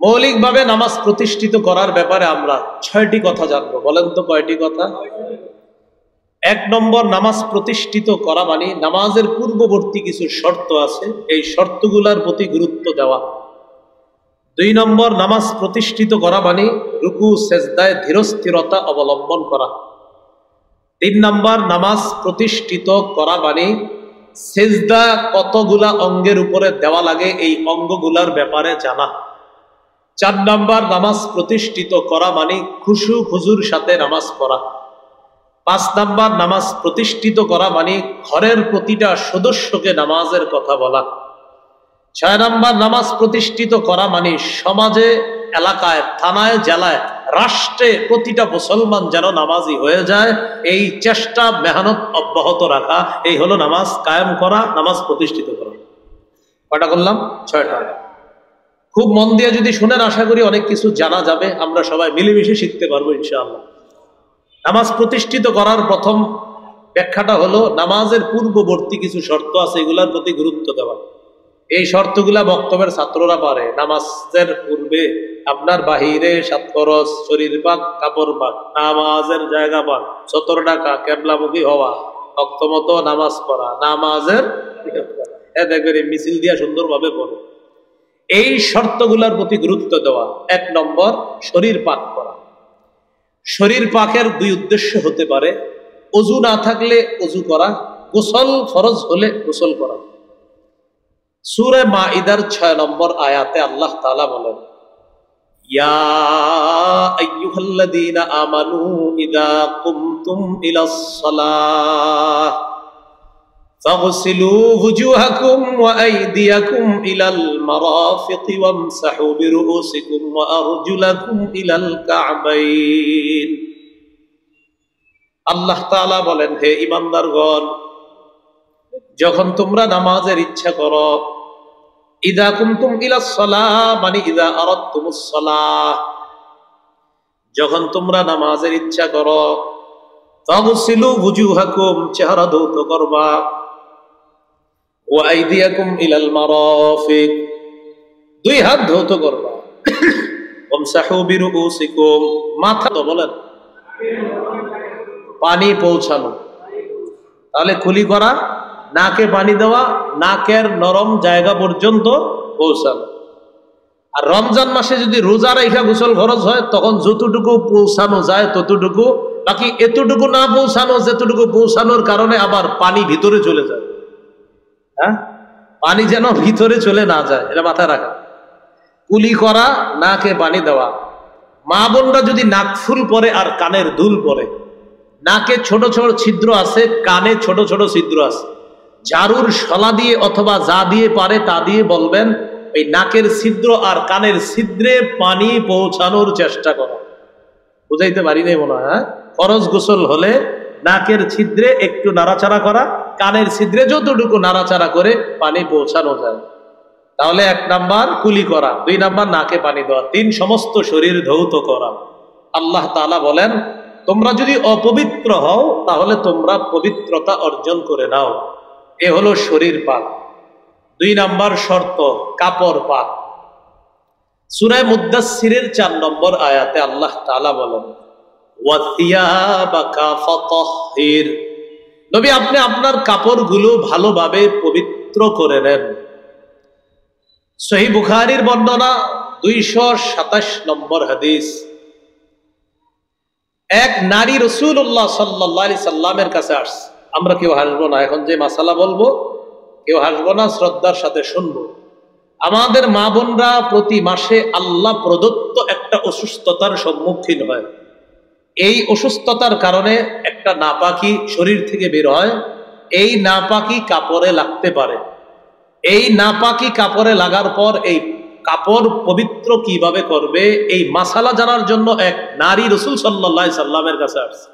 মৌলিকভাবে নামাজ প্রতিষ্ঠিত করার ব্যাপারে আমরা 6টি কথা জানবো। বলেন তো কয়টি কথা? 1 নম্বর, নামাজ প্রতিষ্ঠিত করা মানে নামাজের পূর্ববর্তী কিছু শর্ত আছে, এই শর্তগুলোর প্রতি গুরুত্ব দেওয়া। 2 নম্বর, নামাজ প্রতিষ্ঠিত করা মানে রুকু সেজদায় ধীরস্থিরতা অবলম্বন করা। 3 নম্বর, নামাজ প্রতিষ্ঠিত করা মানে সেজদা কতগুলা অঙ্গের উপরে দেওয়া লাগে এই অঙ্গগুলার ব্যাপারে জানা। 4 নম্বর, নামাজ প্রতিষ্ঠিত করা মানে খুশু খুজুর সাথে নামাজ পড়া। 5 নম্বর, নামাজ প্রতিষ্ঠিত করা মানে ঘরের প্রতিটা সদস্যকে নামাজের কথা বলা। 6 নম্বর, নামাজ প্রতিষ্ঠিত করা মানে সমাজে, এলাকায়, থানায়, জেলায়, রাষ্ট্রে প্রতিটা মুসলমান যেন নামাজি হয়ে যায়, এই চেষ্টা মেহনত অব্যাহত রাখা, এই হলো নামাজ কায়েম করা, নামাজ প্রতিষ্ঠিত করা। কয়টা করলাম? 6টা। খুব মন দিয়ে যদি শুনেন, আশা করি অনেক কিছু জানা যাবে, আমরা সবাই মিলেমিশে শিখতে পারবো ইনশাআল্লাহ। নামাজ প্রতিষ্ঠিত করার প্রথম ব্যাখ্যাটা হলো নামাজের পূর্ববর্তী কিছু শর্ত আছে, এগুলার প্রতি গুরুত্ব দেওয়া। এই শর্তগুলা বক্তব্যের ছাত্ররা পারে। নামাজের পূর্বে আপনার বাহিরে 7 ফরজ, শরীর পাক, কাপড় পাক, নামাজের জায়গা পাক, 17 টাকা, কেবলামুখী হওয়া, ওয়াক্ত মতো নামাজ পড়া, নামাজের দেখবেন মিছিল দিয়া সুন্দরভাবে পড়ে। এই শর্তগুলার প্রতি গুরুত্ব দেওয়া। 1 নম্বর, শরীর পাক করা। শরীর পাকের 2 উদ্দেশ্য হতে পারে। ওযু না থাকলে ওযু করা, গোসল ফরজ হলে গোসল করা। সূরা মাইদার 6 নম্বর আয়াতে আল্লাহ তাআলা বলেন, ইয়া আইয়ুহাল্লাযীনা আমানু ইযা কুমতুম ইলাস সালাহ ফাগসিলু ওয়ুজুহাকুম ওয়া আইদিয়াকুম ইলাল মারাফিকি ওয়ামসাহু বিরুউসিকুম ওয়া আরজুলাকুম ইলাল কা'বাইন। আল্লাহ তাআলা বলেন, হে ঈমানদারগণ, যখন তোমরা নামাজের ইচ্ছা করো, ইযা কুমতুম ইলাস সালাহ মানে ইযা আরাদতুমুস সালাহ, যখন তোমরা নামাজের ইচ্ছা করো, ফাগসিলু ওয়ুজুহাকুম চেহারা ধৌত করবা, ওয়া আইদিয়াকুম ইলাল মারাফিক 2 হাত ধৌত করবা, ওয়ামসাহু বিরুউসিকুম মাথা তো বলেন পানি পৌঁছানো। তাহলে কুলি করা, নাকে পানি দেওয়া, নাকের নরম জায়গা পর্যন্ত পৌঁছানো। আর রমজান মাসে যদি রোজা রাখা গোসল ফরজ হয়, তখন যতটুকু পৌঁছানো যায় ততটুকু, বাকি এতটুকু না পৌঁছানো, যেতটুকু পৌঁছানোর কারণে আবার পানি ভিতরে চলে যায়। হ্যাঁ, পানি যেন ভিতরে চলে না যায়, এটা মাথায় রাখা। কুলি করা, নাকে পানি দেওয়া। মা বোনরা যদি নাকফুল পরে আর কানের দুল পরে, নাকে ছোট ছোট ছিদ্র আছে, কানে ছোট ছোট ছিদ্র আছে, ঝাড়ুর শলা দিয়ে অথবা যা দিয়ে পারে তা দিয়ে বলবেন এই নাকের ছিদ্র আর কানের ছিদ্রে পানি পৌঁছানোর চেষ্টা করো। বুঝাইতে পারি নাই মনে হয়? ফরজ গোসল হলে নাকের ছিদ্রে একটু নাড়াচাড়া করা, কানের ছিদ্রে যতটুকু নাড়াচাড়া করে পানি পৌঁছানো যায়। তাহলে 1 নাম্বার কুলি করা, 2 নাম্বার নাকে পানি দেওয়া, 3 সমস্ত শরীর ধৌত করা। আল্লাহ তাআলা বলেন, তোমরা যদি অপবিত্র হও তাহলে তোমরা পবিত্রতা অর্জন করে নাও। এ হলো শরীর পাক। 2 নাম্বার শর্ত, কাপড় পাক। সূরা মুদ্দাসসিরের 4 নম্বর আয়াতে আল্লাহ তাআলা বলেন, ওয়াথিয়াবাকা ফাতাহহির, নবী আপনি আপনার কাপড়গুলো ভালোভাবে পবিত্র করে নেন। সহিহ বুখারীর বর্ণনা 227 নম্বর হাদিস। এক নারী রাসূলুল্লাহ সাল্লাল্লাহু আলাইহি সাল্লামের কাছে আসছে। আমরা কেউ হাসবো না, এখন যে মাসালা বলবো কেউ হাসবো না, শ্রদ্ধার সাথে শুনবো। আমাদের মা বোনরা প্রতি মাসে আল্লাহ প্রদত্ত একটা অসুস্থতার সম্মুখীন হয়। এই অসুস্থতার কারণে একটা নাপাকি শরীর থেকে বের হয়। এই নাপাকি কাপড়ে লাগতে পারে। এই নাপাকি কাপড়ে লাগার পর এই কাপড় পবিত্র কিভাবে করবে, এই মাসালা জানার জন্য এক নারী রাসূল সাল্লাল্লাহু আলাইহি সাল্লামের কাছে আসছে।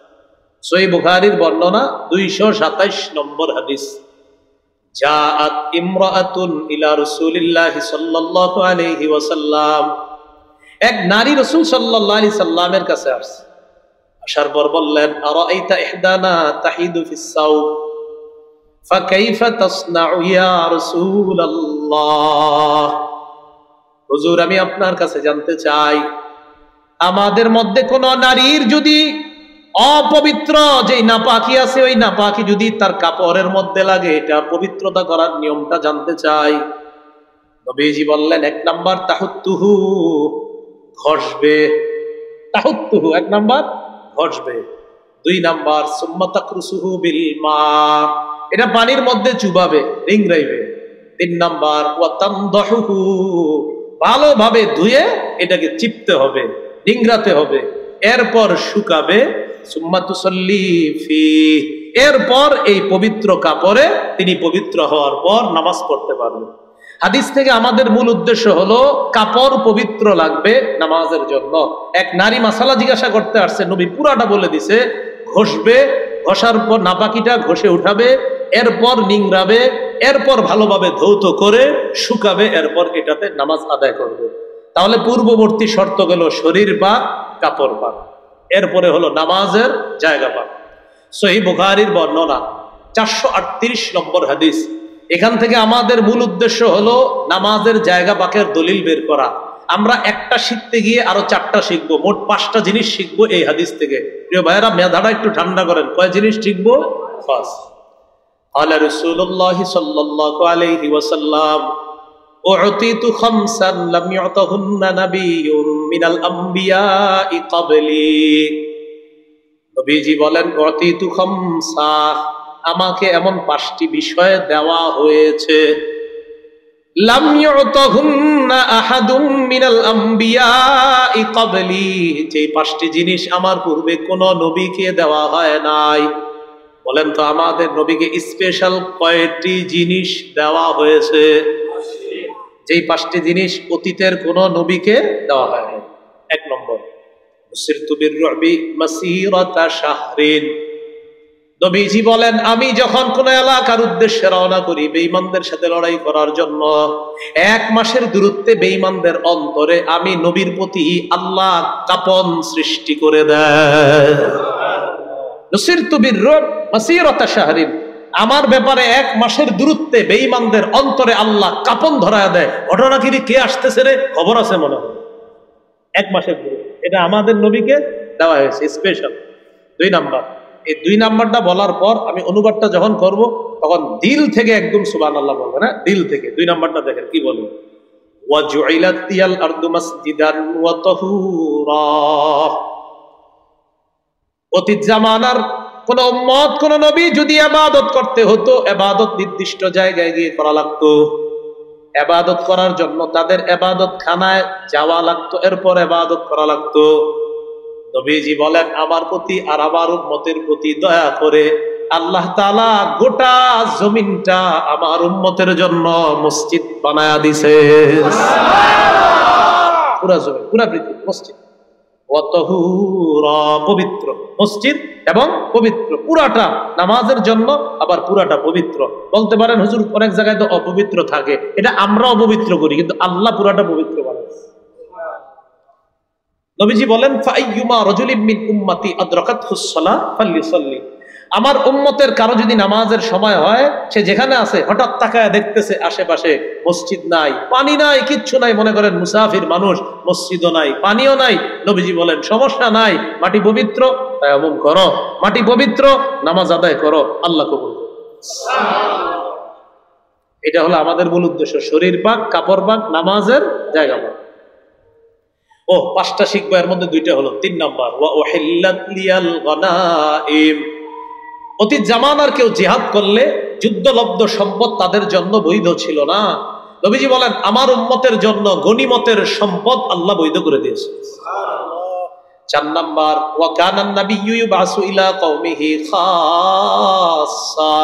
সহিহ বুখারীর বর্ণনা 227 নম্বর হাদিস। জাআত ইমরাআতুন ইলা রাসূলিল্লাহি সাল্লাল্লাহু আলাইহি ওয়াসাল্লাম, এক নারী রাসূল সাল্লাল্লাহু আলাইহি সাল্লামের কাছে আসছে। আসার পর বললেন, আরাইতা ইহদানা তাহিদু ফিস সাওম ফাকাইফা তাসনাউ ইয়া রাসূলুল্লাহ, হুজুর আমি আপনার কাছে জানতে চাই, আমাদের মধ্যে কোন নারীর যদি অপবিত্র যে নাপাকি আছে, ওই নাপাকি যদি তার কাপড়ের মধ্যে লাগে, এটা পবিত্রতা করার নিয়মটা জানতে চাই। নবীজি বললেন, 1 নাম্বার তাহুত্তুহু, ঘষবে। তাহুত্তুহু 1 নাম্বার ঘষবে। 2 নাম্বার সুম্মা তাকরুসুহু বিল মা, এটা পানির মধ্যে চুবাবে, রিংরাইবে। 3 নাম্বার ওয়া তামদাহুহু, ভালোভাবে ধুয়ে এটাকে চিপতে হবে, রিংরাতে হবে, এরপর শুকাবে। সুম্মা তুসাল্লি ফি, এরপর এই পবিত্র কাপড়ে তিনি পবিত্র হওয়ার পর নামাজ পড়তে পারবেন। হাদিস থেকে আমাদের মূল উদ্দেশ্য হলো কাপড় পবিত্র লাগবে নামাজের জন্য। এক নারী মাসালা জিজ্ঞাসা করতে আসছে, নবী পুরাটা বলে দিছে। ঘষবে, ঘষার পর নাপাকিটা ঘষে উঠাবে, এরপর নিংড়াবে, এরপর ভালোভাবে ধৌত করে শুকাবে, এরপর এটাতে নামাজ আদায় করবে। তাহলে পূর্ববর্তী শর্ত গেল শরীর পাক, কাপড় পাক, এরপরে হলো নামাজের জায়গা পাক। সহিহ বুখারীর বর্ণনা 438 নম্বর হাদিস। এখান থেকে আমাদের মূল উদ্দেশ্য হলো নামাজের জায়গা পাকের দলিল বের করা। আমরা একটা শিখতে গিয়ে আরো 4টা শিখবো, মোট 5টা জিনিস শিখবো এই হাদিস থেকে। প্রিয় ভাইয়েরা, মেধাটা একটু ঠান্ডা করেন, কয় জিনিস শিখবো? 5। আলা রাসূলুল্লাহ সাল্লাল্লাহু আলাইহি ওয়াসাল্লাম উ'তিতু খামসান লাম ইউতাহুন্না নাবিয়্যুম মিনাল আমবিয়া'i ক্বাবলি। নবীজি বলেন, উ'তিতু খামসা, আমাকে এমন 5টি বিষয় দেওয়া হয়েছে, লাম ইউতাহুন্না আহাদুম মিনাল আমবিয়া'i ক্বাবলি, যে 5টি জিনিস আমার পূর্বে কোন নবীকে দেওয়া হয় নাই। বলেন তো আমাদের নবীকে স্পেশাল কয়টি জিনিস দেওয়া হয়েছে? যেই 5টি জিনিস অতীতের কোন নবীকে দেওয়া হয় না। 1 নম্বর, মুসিরতু বির-রু'বি মাসিরাতা শাহরিন। নবীজি বলেন, আমি যখন কোন এলাকার উদ্দেশ্যে রওনা করি বেঈমানদের সাথে লড়াই করার জন্য, 1 মাসের দূরত্বে বেঈমানদের অন্তরে আমি নবীর প্রতি আল্লাহ কাঁপন সৃষ্টি করে দেয়। নুসিরতু বির-রু'ব মাসিরাতা শাহরিন, আমার ব্যাপারে 1 মাসের দূরত্বে বেঈমানদের অন্তরে আল্লাহ কাঁপন ধরায় দেয়। ঘটনা কি কে আসতেছে রে, খবর আছে মনে হয়। 1 মাসের দূরত্ব, এটা আমাদের নবীকে দেওয়া হয়েছে স্পেশাল। 2 নাম্বার, এই 2 নাম্বারটা বলার পর আমি অনুবাদটা যখন করব তখন দিল থেকে একদম সুবহানাল্লাহ বলবেন, হ্যাঁ, দিল থেকে। 2 নাম্বারটা দেখেন কি বলে, ওয়া জুইলাত লিয়াল আরদু মাসজিদান ওয়া তাহুরা। অতীত জামানার কোন উম্মত, কোন নবী যদি ইবাদত করতে হতো, ইবাদত নির্দিষ্ট জায়গায় গিয়ে করা লাগতো। ইবাদত করার জন্য তাদের ইবাদত খানায় যাওয়া লাগতো, এরপর ইবাদত করা লাগতো। নবীজি বলেন, আমার প্রতি আর আমার উম্মতের প্রতি দয়া করে আল্লাহ তাআলা গোটা জমিনটা আমার উম্মতের জন্য মসজিদ বানায়া দিয়েছে। পুরা জমিন, পুরা পৃথিবী মসজিদ। পবিত্র মসজিদ এবং পবিত্র, পুরাটা নামাজের জন্য, আবার পুরাটা পবিত্র। বলতে পারেন হুজুর অনেক জায়গায় তো অপবিত্র থাকে, এটা আমরা অপবিত্র করি, কিন্তু আল্লাহ পুরাটা পবিত্র বানায়। নবীজি বলেন, ফাআইয়ুমা রাজুলিন মিন উম্মতি আদরাকাতহুস সালাহ ফালইউসাল্লি, আমার উম্মতের কারো যদি নামাজের সময় হয়, সে যেখানে আছে হঠাৎ তাকায় দেখতেছে আশেপাশে মসজিদ নাই, পানি নাই, কিচ্ছু নাই, মনে করেন মুসাফির মানুষ, মসজিদও নাই, পানিও নাই। নবীজি বলেন, সমস্যা নাই, মাটি পবিত্র, তায়াম্মুম করো, মাটি পবিত্র, নামাজ আদায় করো, আল্লাহ কবুল করবে। এটা হলো আমাদের মূল উদ্দেশ্য, শরীর পাক, কাপড় পাক, নামাজের জায়গা পাক। 5টা শিখবো, এর মধ্যে 2টা হলো। 3 নাম্বার, ওয়া উহিল্লাত লিয়াল গনাইম, অতীত জামানার কেউ জিহাদ করলে যুদ্ধলব্ধ সম্পদ তাদের জন্য বৈধ ছিল না। নবীজি বলেন, আমার উম্মতের জন্য গনিমতের সম্পদ আল্লাহ বৈধ করে দিয়েছে। 4 নাম্বার, ওয়া কানান নাবিয়্যু ইউবাসু ইলা কওমিহি খাসসা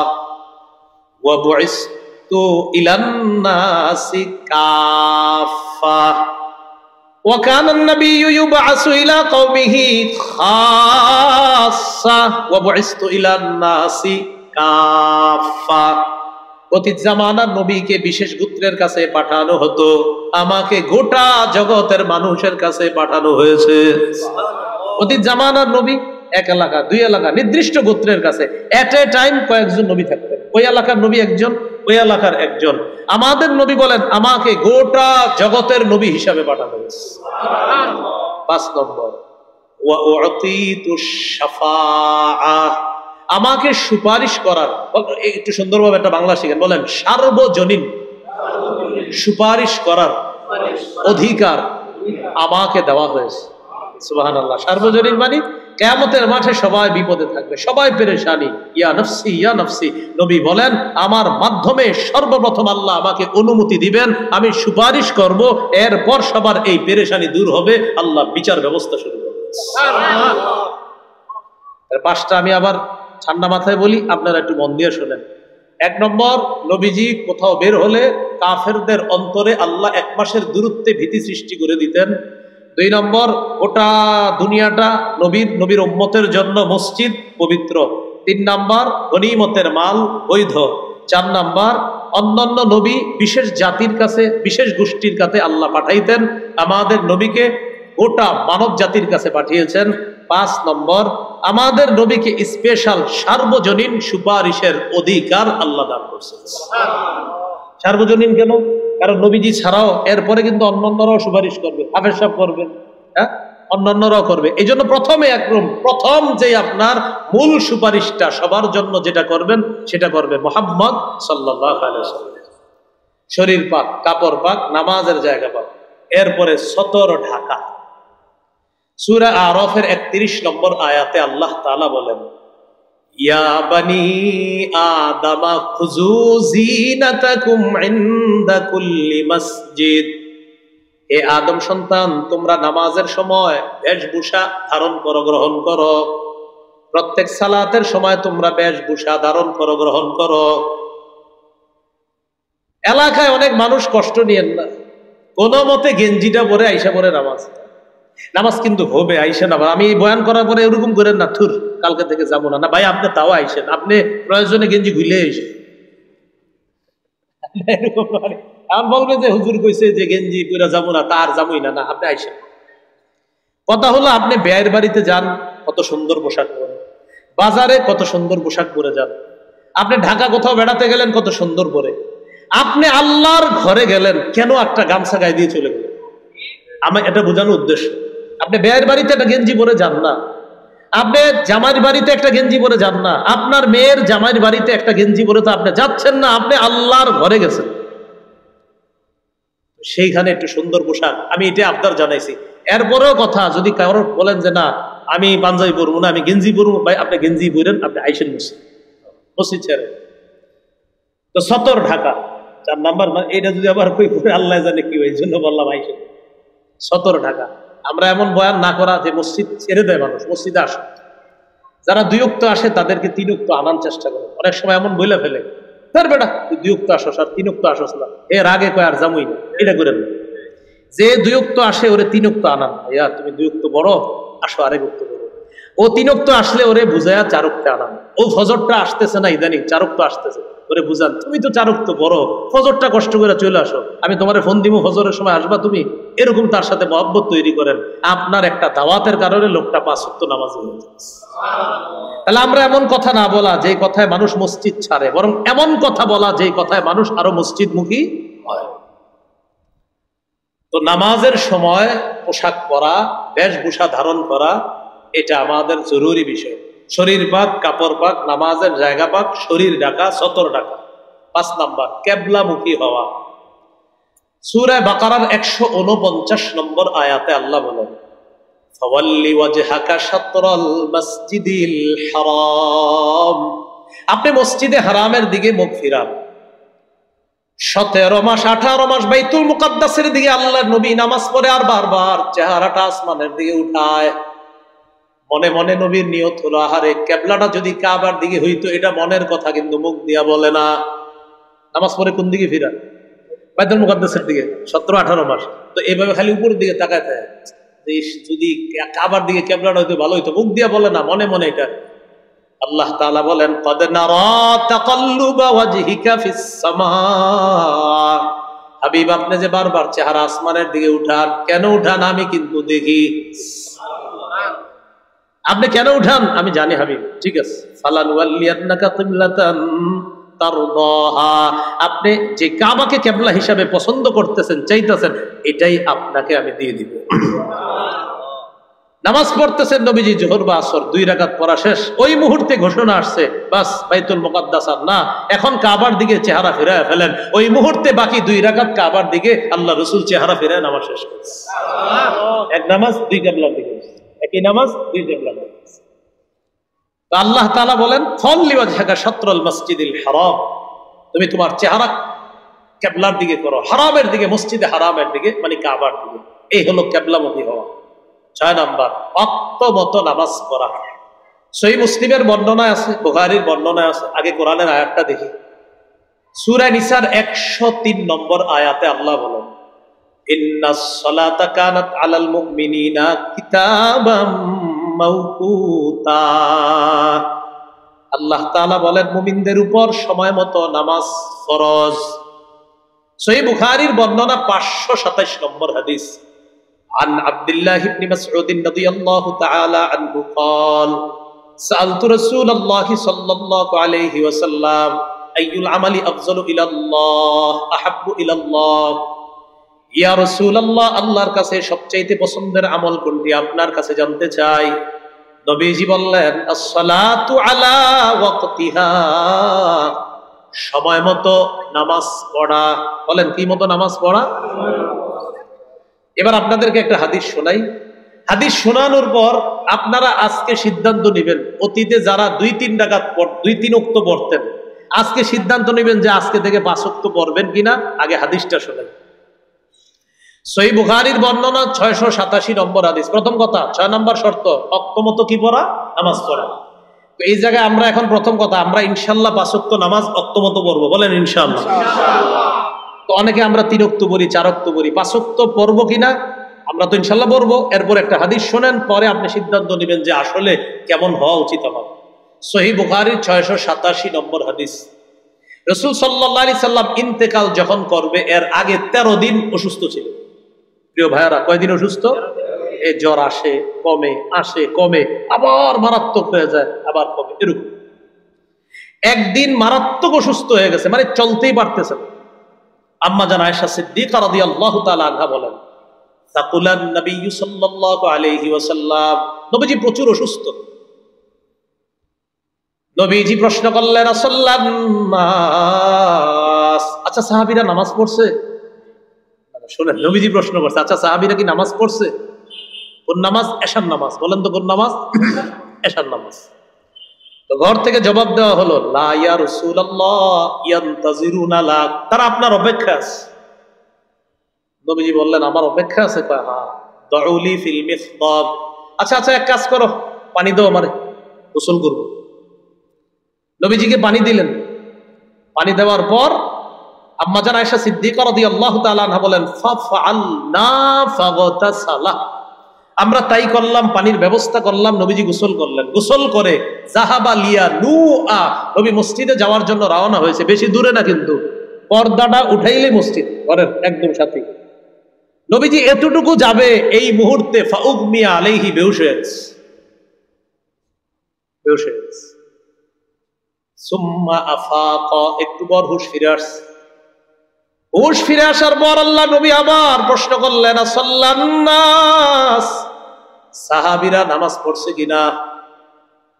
ওয়া বুইসতু ইলান নাসি কাফা। وكان النبي يبعث إلى قومه خاصة وبعثت إلى الناس كافة। অতীত জামানার নবীকে বিশেষ গোত্রের কাছে পাঠানো হতো, আমাকে গোটা জগতের মানুষের কাছে পাঠানো হয়েছে। অতীত জামানার নবী 1 এলাকা, 2 এলাকা, নির্দিষ্ট গোত্রের কাছে এট এ টাইম কয়েকজন নবী থাকতেন। ওই এলাকার নবী একজন, ওই এলাকার একজন। আমাদের নবী বলেন আমাকে গোটা জগতের নবী হিসাবে পাঠানো হয়েছে। 5 নম্বর ওয়া উতিতু শাফাআহ, আমাকে সুপারিশ করার, একটু সুন্দরভাবে একটা বাংলা শিখেন, বলেন সার্বজনীন সুপারিশ করার অধিকার আমাকে দেওয়া হয়েছে। সুবহানাল্লাহ। সার্বজনীন মানে কিয়ামতের মাঠে সবাই বিপদে থাকবে, সবাই পেরেশানি, ইয়া নফসি ইয়া নফসি। নবী বলেন আমার মাধ্যমে সর্বপ্রথম আল্লাহ আমাকে অনুমতি দিবেন, আমি সুপারিশ করব, এরপর সবার এই পেরেশানি দূর হবে, আল্লাহ বিচার ব্যবস্থা শুরু করবে। সুবহানাল্লাহ। 5টা আমি আবার ঠান্ডা মাথায় বলি, আপনারা একটু মন দিয়ে শোনেন। 1 নম্বর, নবীজি কোথাও বের হলে কাফেরদের অন্তরে আল্লাহ 1 মাসের দূরত্বে ভীতি সৃষ্টি করে দিতেন। 2 নম্বর, গোটা দুনিয়াটা নবীর উম্মতের জন্য মসজিদ পবিত্র। 3 নম্বর, গনিমতের মাল বৈধ। 4 নম্বর, অন্যান্য নবী বিশেষ জাতির কাছে, বিশেষ গোষ্ঠীর কাছে আল্লাহ পাঠাইতেন, আমাদের নবীকে গোটা মানব জাতির কাছে পাঠিয়েছেন। 5 নম্বর, আমাদের নবীকে স্পেশাল সার্বজনীন সুপারিশের অধিকার আল্লাহ দান করছেন। সার্বজনীন কেন? কারণ নবীজি ছাড়াও এরপরে কিন্তু অন্যান্যরাও সুপারিশ করবে, হাফেজ সাহেব করবে, হ্যাঁ, অন্যান্যরাও করবে। এই জন্য প্রথমে প্রথম যে আপনার মূল সুপারিশটা সবার জন্য যেটা করবেন সেটা করবে মুহাম্মদ সাল্লাল্লাহু আলাইহি ওয়াসাল্লাম। শরীর পাক, কাপড় পাক, নামাজের জায়গা পাক, এরপরে সতর ঢাকা। সূরা আরাফের 31 নম্বর আয়াতে আল্লাহ তাআলা বলেন ইয়া বানি আদামা খুযু যিনাতাকুম ইনদা কুল্লি মসজিদ, হে আদম সন্তান তোমরা নামাজের সময় বেশভূষা ধারণ করো, গ্রহণ করো। প্রত্যেক সালাতের সময় তোমরা বেশভূষা ধারণ করো, গ্রহণ করো। এলাকায় অনেক মানুষ কষ্ট নিয়েন না, কোন মতে গেঞ্জিটা পরে আইসা পরে নামাজ কিন্তু হবে, আইসা না। আমি বয়ান করার পরে এরকম করেন না, থুর কালকে থেকে যাবো না। ভাই আপনি তাও আইসেন, আপনি প্রয়োজনে গেঞ্জি ঘুরে এসে আমি বলবে যে হুজুর কইছে যে গেঞ্জি পরে যাবো না, তার যাবোই না। না, আপনি আইসেন। কথা হলো আপনি ব্যয়ের বাড়িতে যান, কত সুন্দর পোশাক পরে, বাজারে কত সুন্দর পোশাক পরে যান, আপনি ঢাকা কোথাও বেড়াতে গেলেন কত সুন্দর পরে, আপনি আল্লাহর ঘরে গেলেন কেন একটা গামছা গায়ে দিয়ে চলে গেলেন? আমার এটা বোঝানোর উদ্দেশ্য, আপনি ব্যয়ের বাড়িতে একটা গেঞ্জি পরে যান না, আপনি জামাইর বাড়িতে একটা গেঞ্জি পরে যান না, আপনার মেয়ের জামাইর বাড়িতে একটা গেঞ্জি পরে তো আপনি যাচ্ছেন না, আপনি আল্লাহর ঘরে গেছেন। সেইখানে একটু সুন্দর পোশাক, আমি এটা আবদার জানাইছি। এরপরেও কথা, যদি কারোর বলেন যে না আমি পাঞ্জাবি পরবো না, আমি গেঞ্জি পরবো, ভাই আপনি গেঞ্জি পরেন, আপনি আইসেন মসজিদ ছেড়ে। তো সতর ঢাকা 4 নাম্বার, এটা যদি আবার কই আল্লাহ জানে কি, এই জন্য বললাম আইসেন। সতর ঢাকা, আমরা এমন বয়ান না করা যে মসজিদ ছেড়ে দেয় মানুষ, মসজিদে আসে। যারা 2 ওয়াক্ত আসে তাদেরকে 3 ওয়াক্ত আনার চেষ্টা করে। অনেক সময় এমন বলে ফেলে, তার বেটা তুই 2 ওয়াক্ত আসস আর 3 ওয়াক্ত আসস না, এর আগে কয় আর জামুই না, এটা করেন না। যে 2 ওয়াক্ত আসে ওরে 3 ওয়াক্ত আনান, ইয়া তুমি 2 ওয়াক্ত বড়, আসো আরেক ওয়াক্ত বড়। ও 3 ওয়াক্ত আসলে ওরে বুঝায়া 4 ওয়াক্ত আনান। ও ফজরটা আসতেছে না ইদানিং, 4 ওয়াক্ত আসতেছে, ওরে বুঝান তুমি তো 4 ওয়াক্ত বড়, ফজরটা কষ্ট করে চলে আসো, আমি তোমারে ফোন দিব ফজরের সময় আসবা তুমি, এরকম তার সাথে মহব্বত তৈরি করেন। আপনার একটা দাওয়াতের কারণে লোকটা 5 ওয়াক্ত নামাজ হয়ে যায়। তাহলে আমরা এমন কথা না বলা যে কথায় মানুষ মসজিদ ছাড়ে, বরং এমন কথা বলা যে কথায় মানুষ আরো মসজিদমুখী হয়। তো নামাজের সময় পোশাক পরা, বেশভূষা ধারণ করা, এটা আমাদের জরুরি বিষয়। শরীর পাক, কাপড় পাক, নামাজের জায়গা পাক, শরীর ঢাকা, সতর ঢাকা। 5 নাম্বার, কেবলামুখী হওয়া। সূরা বাকারার 149 নম্বর আয়াতে আল্লাহ বলেন ফাওয়াল্লি ওয়াজহাকা শাতরাল মাসজিদিল হারাম, আপনি মসজিদে হারামের দিকে মুখ ফিরান। 17 মাস 18 মাস বাইতুল মুকাদ্দাসের দিকে আল্লাহর নবী নামাজ পড়ে আর বারবার চেহারাটা আসমানের দিকে উঠায়। মনে মনে নবীর নিয়ত হলো আহারে কেবলাটা যদি কাবার দিকে হইতো, এটা মনের কথা কিন্তু মুখ দিয়া বলে না। নামাজ পড়ে কোন দিকে ফিরা? বাইতুল মুকাদ্দাসের দিকে। 17-18 মাস তো এইভাবে খালি উপরের দিকে তাকায় থাকে, যদি কাবার দিকে কেবলাটা হইতো ভালো হইতো, মুখ দিয়া বলে না, মনে মনে এটা। আল্লাহ তাআলা বলেন কদ নারা তাকাল্লুবা ওয়াজহিকা ফিস সামা, হাবিব আপনি যে বারবার চেহারা আসমানের দিকে উঠান, কেন উঠান আমি কিন্তু দেখি। আপনি কেন উঠান আমি জানি হাবিব, ঠিক আছে। ফালানুওয়াল্লিয়ান্নাকা কিবলাতান তারদাহা, আপনি যে কাবাকে কিবলা হিসাবে পছন্দ করতেছেন, চাইতেছেন, এটাই আপনাকে আমি দিয়ে দিব। নামাজ পড়তেছেন নবীজি, জোহর বা আসর 2 রাকাত পড়া শেষ, ওই মুহূর্তে ঘোষণা আসছে, বাস বাইতুল মুকাদ্দাস আর না, এখন কাবার দিকে চেহারা ফিরায় ফেলেন। ওই মুহূর্তে বাকি 2 রাকাত কাবার দিকে আল্লাহ রাসূল চেহারা ফিরায় নামাজ শেষ করছে। এক নামাজ 2 কিবলার দিকে, একই নামাজ 2 কিবলার দিকে। তো আল্লাহ তাআলা বলেন, ফল্লি ওয়াজহাকা শাতরাল মসজিদিল হারাম, তুমি তোমার চেহারা কিবলার দিকে করো, হারামের দিকে, মসজিদে হারামের দিকে, মানে কাবার দিকে। এই হলো কিবলামুখী হওয়া। 6 নাম্বার, ওয়াক্ত মতো নামাজ পড়া। সহিহ মুসলিমের বর্ণনায় আছে, বুখারীর বর্ণনায় আছে। আগে কোরআনের আয়াতটা দেখি। সূরা নিসার 103 নম্বর আয়াতে আল্লাহ বলেন, ইন্নাস সালাতা কানাত আলাল মুমিনিনা কিতাবাম মাওকুতা। আল্লাহ তাআলা বলেন, মুমিনদের উপর সময় মতো নামাজ ফরজ। সহিহ বুখারীর বর্ণনা 527 নম্বর হাদিস। عن عبد الله بن مسعود رضي الله تعالى عنه قال سألت رسول الله صلى الله عليه وسلم أي العمل أفضل إلى الله أحب إلى الله يا رسول الله আল্লাহর কাছে সবচেয়ে পছন্দের আমল কোনটি, আপনার কাছে জানতে চাই। নবীজি বললেন, as-salatu ala waqtiha, সময় মতো নামাজ পড়া। বলেন, কি মতো নামাজ পড়া? এবার আপনাদেরকে একটা হাদিস শোনাই। হাদিস শোনানোর পর আপনারা আজকে সিদ্ধান্ত নেবেন, অতীতে যারা 2-3 রাকাত 2-3 ওয়াক্ত পড়তেন, আজকে সিদ্ধান্ত নেবেন যে আজকে থেকে 5 ওয়াক্ত পড়বেন কিনা। আগে হাদিসটা শোনেন। সহিহ বুখারীর বর্ণনা 687 নম্বর হাদিস। প্রথম কথা, 6 নম্বর শর্ত, ওয়াক্ত মতো কি পড়া? নামাজ পড়া। তো এই জায়গায় আমরা এখন প্রথম কথা, আমরা ইনশাআল্লাহ 5 ওয়াক্ত নামাজ ওয়াক্ত মতো পড়বো। বলেন ইনশাআল্লাহ। তো অনেকে আমরা 3 ওয়াক্ত পড়ি, 4 ওয়াক্ত পড়ি, 5 ওয়াক্ত পড়বো কিনা? আমরা তো ইনশাআল্লাহ পড়বো। এরপর একটা হাদিস শোনেন, পরে আপনি সিদ্ধান্ত নেবেন যে আসলে কেমন হওয়া উচিত আমার। সহিহ বুখারীর 687 নম্বর হাদিস। রাসূল সাল্লাল্লাহু আলাইহি সাল্লাম ইন্তেকাল যখন করবে, এর আগে 13 দিন অসুস্থ ছিল। প্রিয় ভাইয়ারা, কয়দিন অসুস্থ? এই জ্বর আসে, কমে, আসে, কমে, আবার মারাত্মক হয়ে যায়, আবার কমে, এরকম। একদিন মারাত্মক অসুস্থ হয়ে গেছে, মানে চলতেই পারতেছে না। আম্মা জান আয়েশা সিদ্দিকা রাদিয়াল্লাহু তাআলা আনহা বলেন, তাকুলান নবী সাল্লাল্লাহু আলাইহি ওয়াসাল্লাম, নবীজি প্রচুর অসুস্থ। নবীজি প্রশ্ন করলেন, আসাল্লান নাস, আচ্ছা সাহাবীরা নামাজ পড়ছে? শুনেন, নবীজি প্রশ্ন করছে, আচ্ছা সাহাবীরা কি নামাজ পড়ছে? কোন নামাজ? এশার নামাজ। বলেন তো কোন নামাজ? এশার নামাজ। তো ঘর থেকে জবাব দেওয়া হলো, লা ইয়া রাসূলুল্লাহ ইয়ানতাজিরুনা লাক, তারা আপনার অপেক্ষা আছে। নবীজি বললেন, আমার অপেক্ষা আছে? হ্যাঁ। দাউলি ফিল মিসদাব, আচ্ছা আচ্ছা এক কাজ করো, পানি দাও আমারে, গোসল করব। নবীজিকে পানি দিলেন। পানি দেওয়ার পর আম্মা জান আয়েশা সিদ্দিকা রাদিয়াল্লাহু তাআলা আনহা বলেন, ফাফআলনা ফাগতাসালা, আমরা তাই করলাম, পানির ব্যবস্থা করলাম। নবীজি গোসল করলেন। গোসল করে যাহাবা লিয়া নুআ, নবী মসজিদে যাওয়ার জন্য রওনা হয়েছে। বেশি দূরে না, কিন্তু পর্দাটা উঠাইলে মসজিদ ঘরের একদম সাথে। নবীজি এতটুকু যাবে, এই মুহূর্তে ফাউগমিয়া আলাইহি, বেহুশ হয়ে গেছে। বেহুশ হয়ে গেছে। সুম্মা আফাকা, একটু পর হুশ ফিরে আসছে। হুশ ফিরে আসার পর আল্লাহ নবী আবার প্রশ্ন করলেন, আসাল্লান নাস, সাহাবীরা নামাজ পড়ছে কিনা?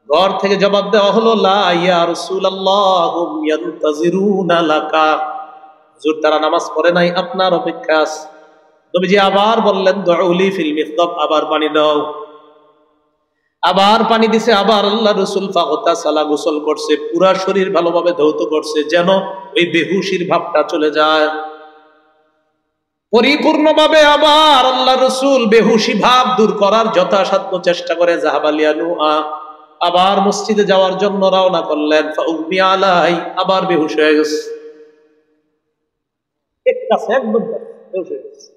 ঘর থেকে জবাব দেওয়া হলো, লা ইয়া রাসূলুল্লাহ হুম ইয়ানতাজিরুনা লাকা, হুজুর তারা নামাজ পড়ে নাই, আপনার অপেক্ষা আছে। নবীজি আবার বললেন, দুউলি ফিল মিসদাব, আবার পানি দাও। আবার পানি দিছে। আবার আল্লাহ রাসূল ফাগতাসালা, গোসল করছে, পুরা শরীর ভালোভাবে ধৌত করছে, যেন ওই বেহুশির ভাবটা চলে যায় পরিপূর্ণভাবে। আবার আল্লাহ রাসূল বেহুশি ভাব দূর করার যথাসাধ্য চেষ্টা করে যাহাবালিয়া নুআ, আবার মসজিদে যাওয়ার জন্য রওনা করলেন। ফাউগমিয়া আলাই, আবার বেহুশ হয়ে গেছে। একটা একদম বেহুশ হয়ে গেছে।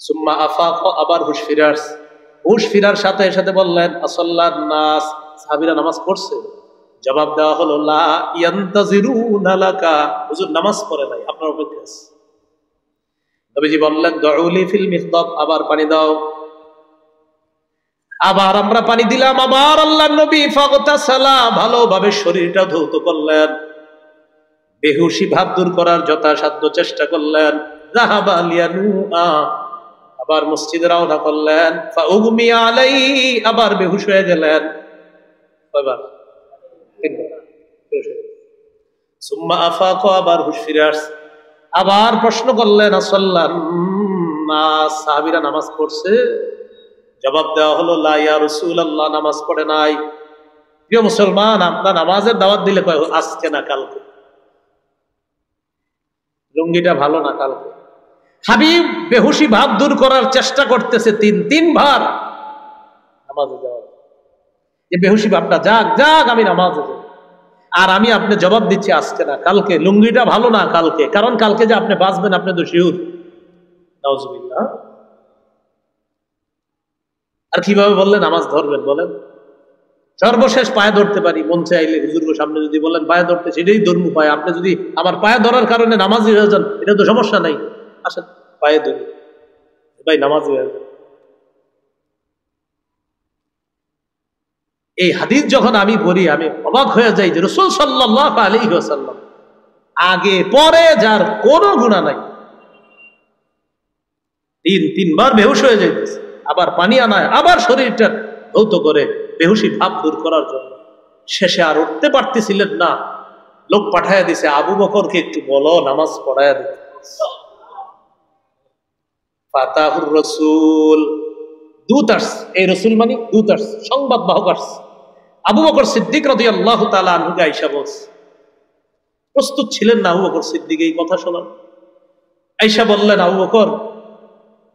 সুম্মা আফাকা, আবার হুশ ফিরে আসছে। হুশ ফিরার সাথে সাথে বললেন, আসাল্লান নাস, সাহাবীরা নামাজ পড়ছে? জবাব দেওয়া হলো, লা ইয়ানতাজিরুনা লাকা, হুজুর নামাজ পড়ে নাই, আপনার অপেক্ষা আছে। নবীজি বললেন, দুউলি ফিল মিসদাব, আবার পানি দাও। আবার আমরা পানি দিলাম। আবার আল্লাহর নবী ফাগতাসালা, ভালোভাবে শরীরটা ধৌত করলেন। বেহুশি ভাব দূর করার যথাসাধ্য চেষ্টা করলেন। যাহাবা লিয়ানুআ, আবার মসজিদে রওনা করলেন। ফাউগমিয়া আলাইহি, আবার বেহুশ হয়ে গেলেন। কয়বার? সুম্মা আফাকা, আবার হুঁশ ফিরে আসছে। আবার প্রশ্ন করলেন, আসাল্লান নাস, সাহাবীরা নামাজ পড়ছে? জবাব দেওয়া হলো, লা ইয়া রাসূলুল্লাহ, নামাজ পড়ে নাই। প্রিয় মুসলমান, আপনার নামাজের দাওয়াত দিলে কয় আজকে না কালকে, লুঙ্গিটা ভালো না কালকে। হাবিব বেহুশি ভাব দূর করার চেষ্টা করতেছে তিনবার নামাজে যাওয়ার, যে বেহুশি ভাবটা যাক যাক, আমি নামাজে যাব। আর আমি আপনি জবাব দিচ্ছি আজকে না কালকে, লুঙ্গিটা ভালো না কালকে, কারণ কালকে যে আপনি বাঁচবেন আপনি তো শিওর। নাউজুবিল্লাহ। আর কিভাবে বললেন নামাজ ধরবেন বলেন? সর্বশেষ পায়ে ধরতে পারি, মন চাইলে হুজুরের সামনে যদি বলেন পায়ে ধরতে, সেটাই ধর্ম পায়। আপনি যদি আমার পায়ে ধরার কারণে নামাজি হয়ে যান, এটা তো সমস্যা নাই, আসেন পায়ে ধরি, ভাই নামাজি হয়ে যান। এই হাদিস যখন আমি পড়ি, আমি অবাক হয়ে যাই যে রাসূল সাল্লাল্লাহু আলাইহি ওয়াসাল্লাম আগে পরে যার কোনো গুনাহ নাই, তিনবার বেহুশ হয়ে যাইতেছে, আবার পানি আনায়, আবার শরীরটা ধৌত করে বেহুশি ভাব দূর করার জন্য। শেষে আর উঠতে পারতেছিলেন না, লোক পাঠাইয়া দিছে, আবু বকরকে একটু বলো নামাজ পড়াইয়া দিতে। ফাতাহুর রাসূল, দূত আসছে। এই রাসূল মানে দূত আসছে, সংবাদ বাহক আসছে। আবু বকর সিদ্দিক রাদিয়াল্লাহু তাআলা আনহুকে আয়েশা বলছে, প্রস্তুত ছিলেন না আবু বকর সিদ্দিক এই কথা শোনার। আয়েশা বললেন, আবু বকর,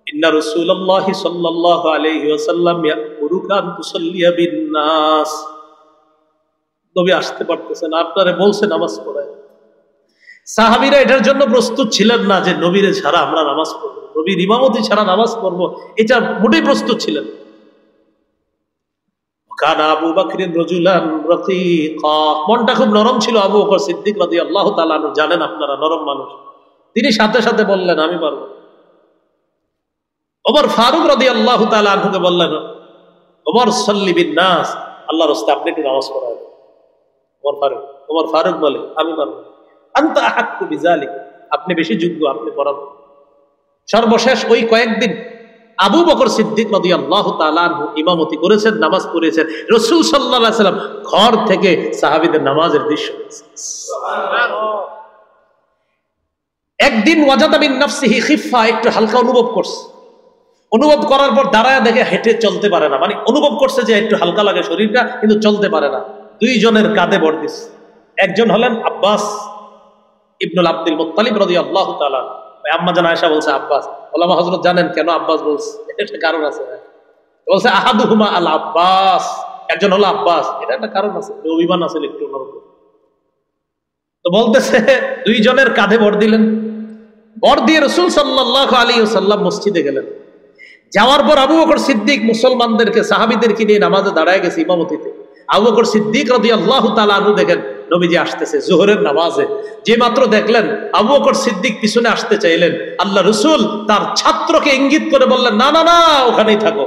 ইন্না রাসূলুল্লাহি সাল্লাল্লাহু আলাইহি ওয়াসাল্লাম ইয়া'মুরুকা আন তুসাল্লিয়া বিন-নাস, নবী আসতে পারতেছেন, আপনারে বলছে নামাজ পড়ায়। সাহাবীরা এটার জন্য প্রস্তুত ছিলেন না যে নবীরে ছাড়া আমরা নামাজ পড়বো, নবীর ইমামতি ছাড়া নামাজ পড়বো, এটা মোটেই প্রস্তুত ছিলেন। কানা আবু বকর রাজুলান রাকিকা, মনটা খুব নরম ছিল আবু বকর সিদ্দিক রাদিয়াল্লাহু তাআলা আনহু, জানেন আপনারা নরম মানুষ। তিনি সাথে সাথে বললেন আমি পারবো। ওমর ফারুক রাদিয়াল্লাহু তাআলা আনহুকে বললেন, ওমর সাল্লি বিন নাস, আল্লাহর রাস্তায় আপনি একটু নামাজ পড়াবেন। ওমর ফারুক বলে আমি পারবো। আনতা আহাক্কু বিযালিক, আপনি বেশি যোগ্য, আপনি পড়াবেন। সর্বশেষ ওই কয়েকদিন আবু বকর সিদ্দিক রাদিয়াল্লাহু তাআলা আনহু ইমামতি করেছেন, নামাজ পড়েছেন। রাসূল সাল্লাল্লাহু আলাইহি ওয়াসাল্লাম ঘর থেকে সাহাবীদের নামাজের দৃশ্য সুবহানাল্লাহ। একদিন ওয়াজাদা মিন নাফসিহি খিফা, একটু হালকা অনুভব করছে। অনুভব করার পর দাঁড়ায় দেখে হেঁটে চলতে পারে না, মানে অনুভব করছে যে একটু হালকা লাগে শরীরটা, কিন্তু চলতে পারে না। দুইজনের কাঁধে ভর দিচ্ছে। একজন হলেন আব্বাস ইবনুল আব্দুল মুত্তালিব রাদিয়াল্লাহু তাআলা। আম্মা জান আয়েশা বলছে আব্বাস, ওলামা হযরত জানেন কেন আব্বাস বলছে? এটা কারণ আছে, বলছে আহাদুহুমা আল আব্বাস, একজন হলো আব্বাস, এটা একটা কারণ আছে, অভিমান আছে একটু নরম। তো বলতেছে দুইজনের কাঁধে ভর দিলেন, ভর দিয়ে রাসূল সাল্লাল্লাহু আলাইহি ওয়াসাল্লাম মসজিদে গেলেন। যাওয়ার পর আবু বকর সিদ্দিক মুসলমানদেরকে সাহাবীদেরকে নিয়ে নামাজে দাঁড়ায় গেছে ইমামতিতে। আবু বকর সিদ্দিক রাদিয়াল্লাহু তাআলা আনহু দেখেন নবীজি আসতেছে যোহরের নামাজে। যে মাত্র দেখলেন আবু বকর সিদ্দিক পিছনে আসতে চাইলেন, আল্লাহ রাসূল তার ছাত্রকে ইঙ্গিত করে বললেন, না না না, ওখানেই থাকো।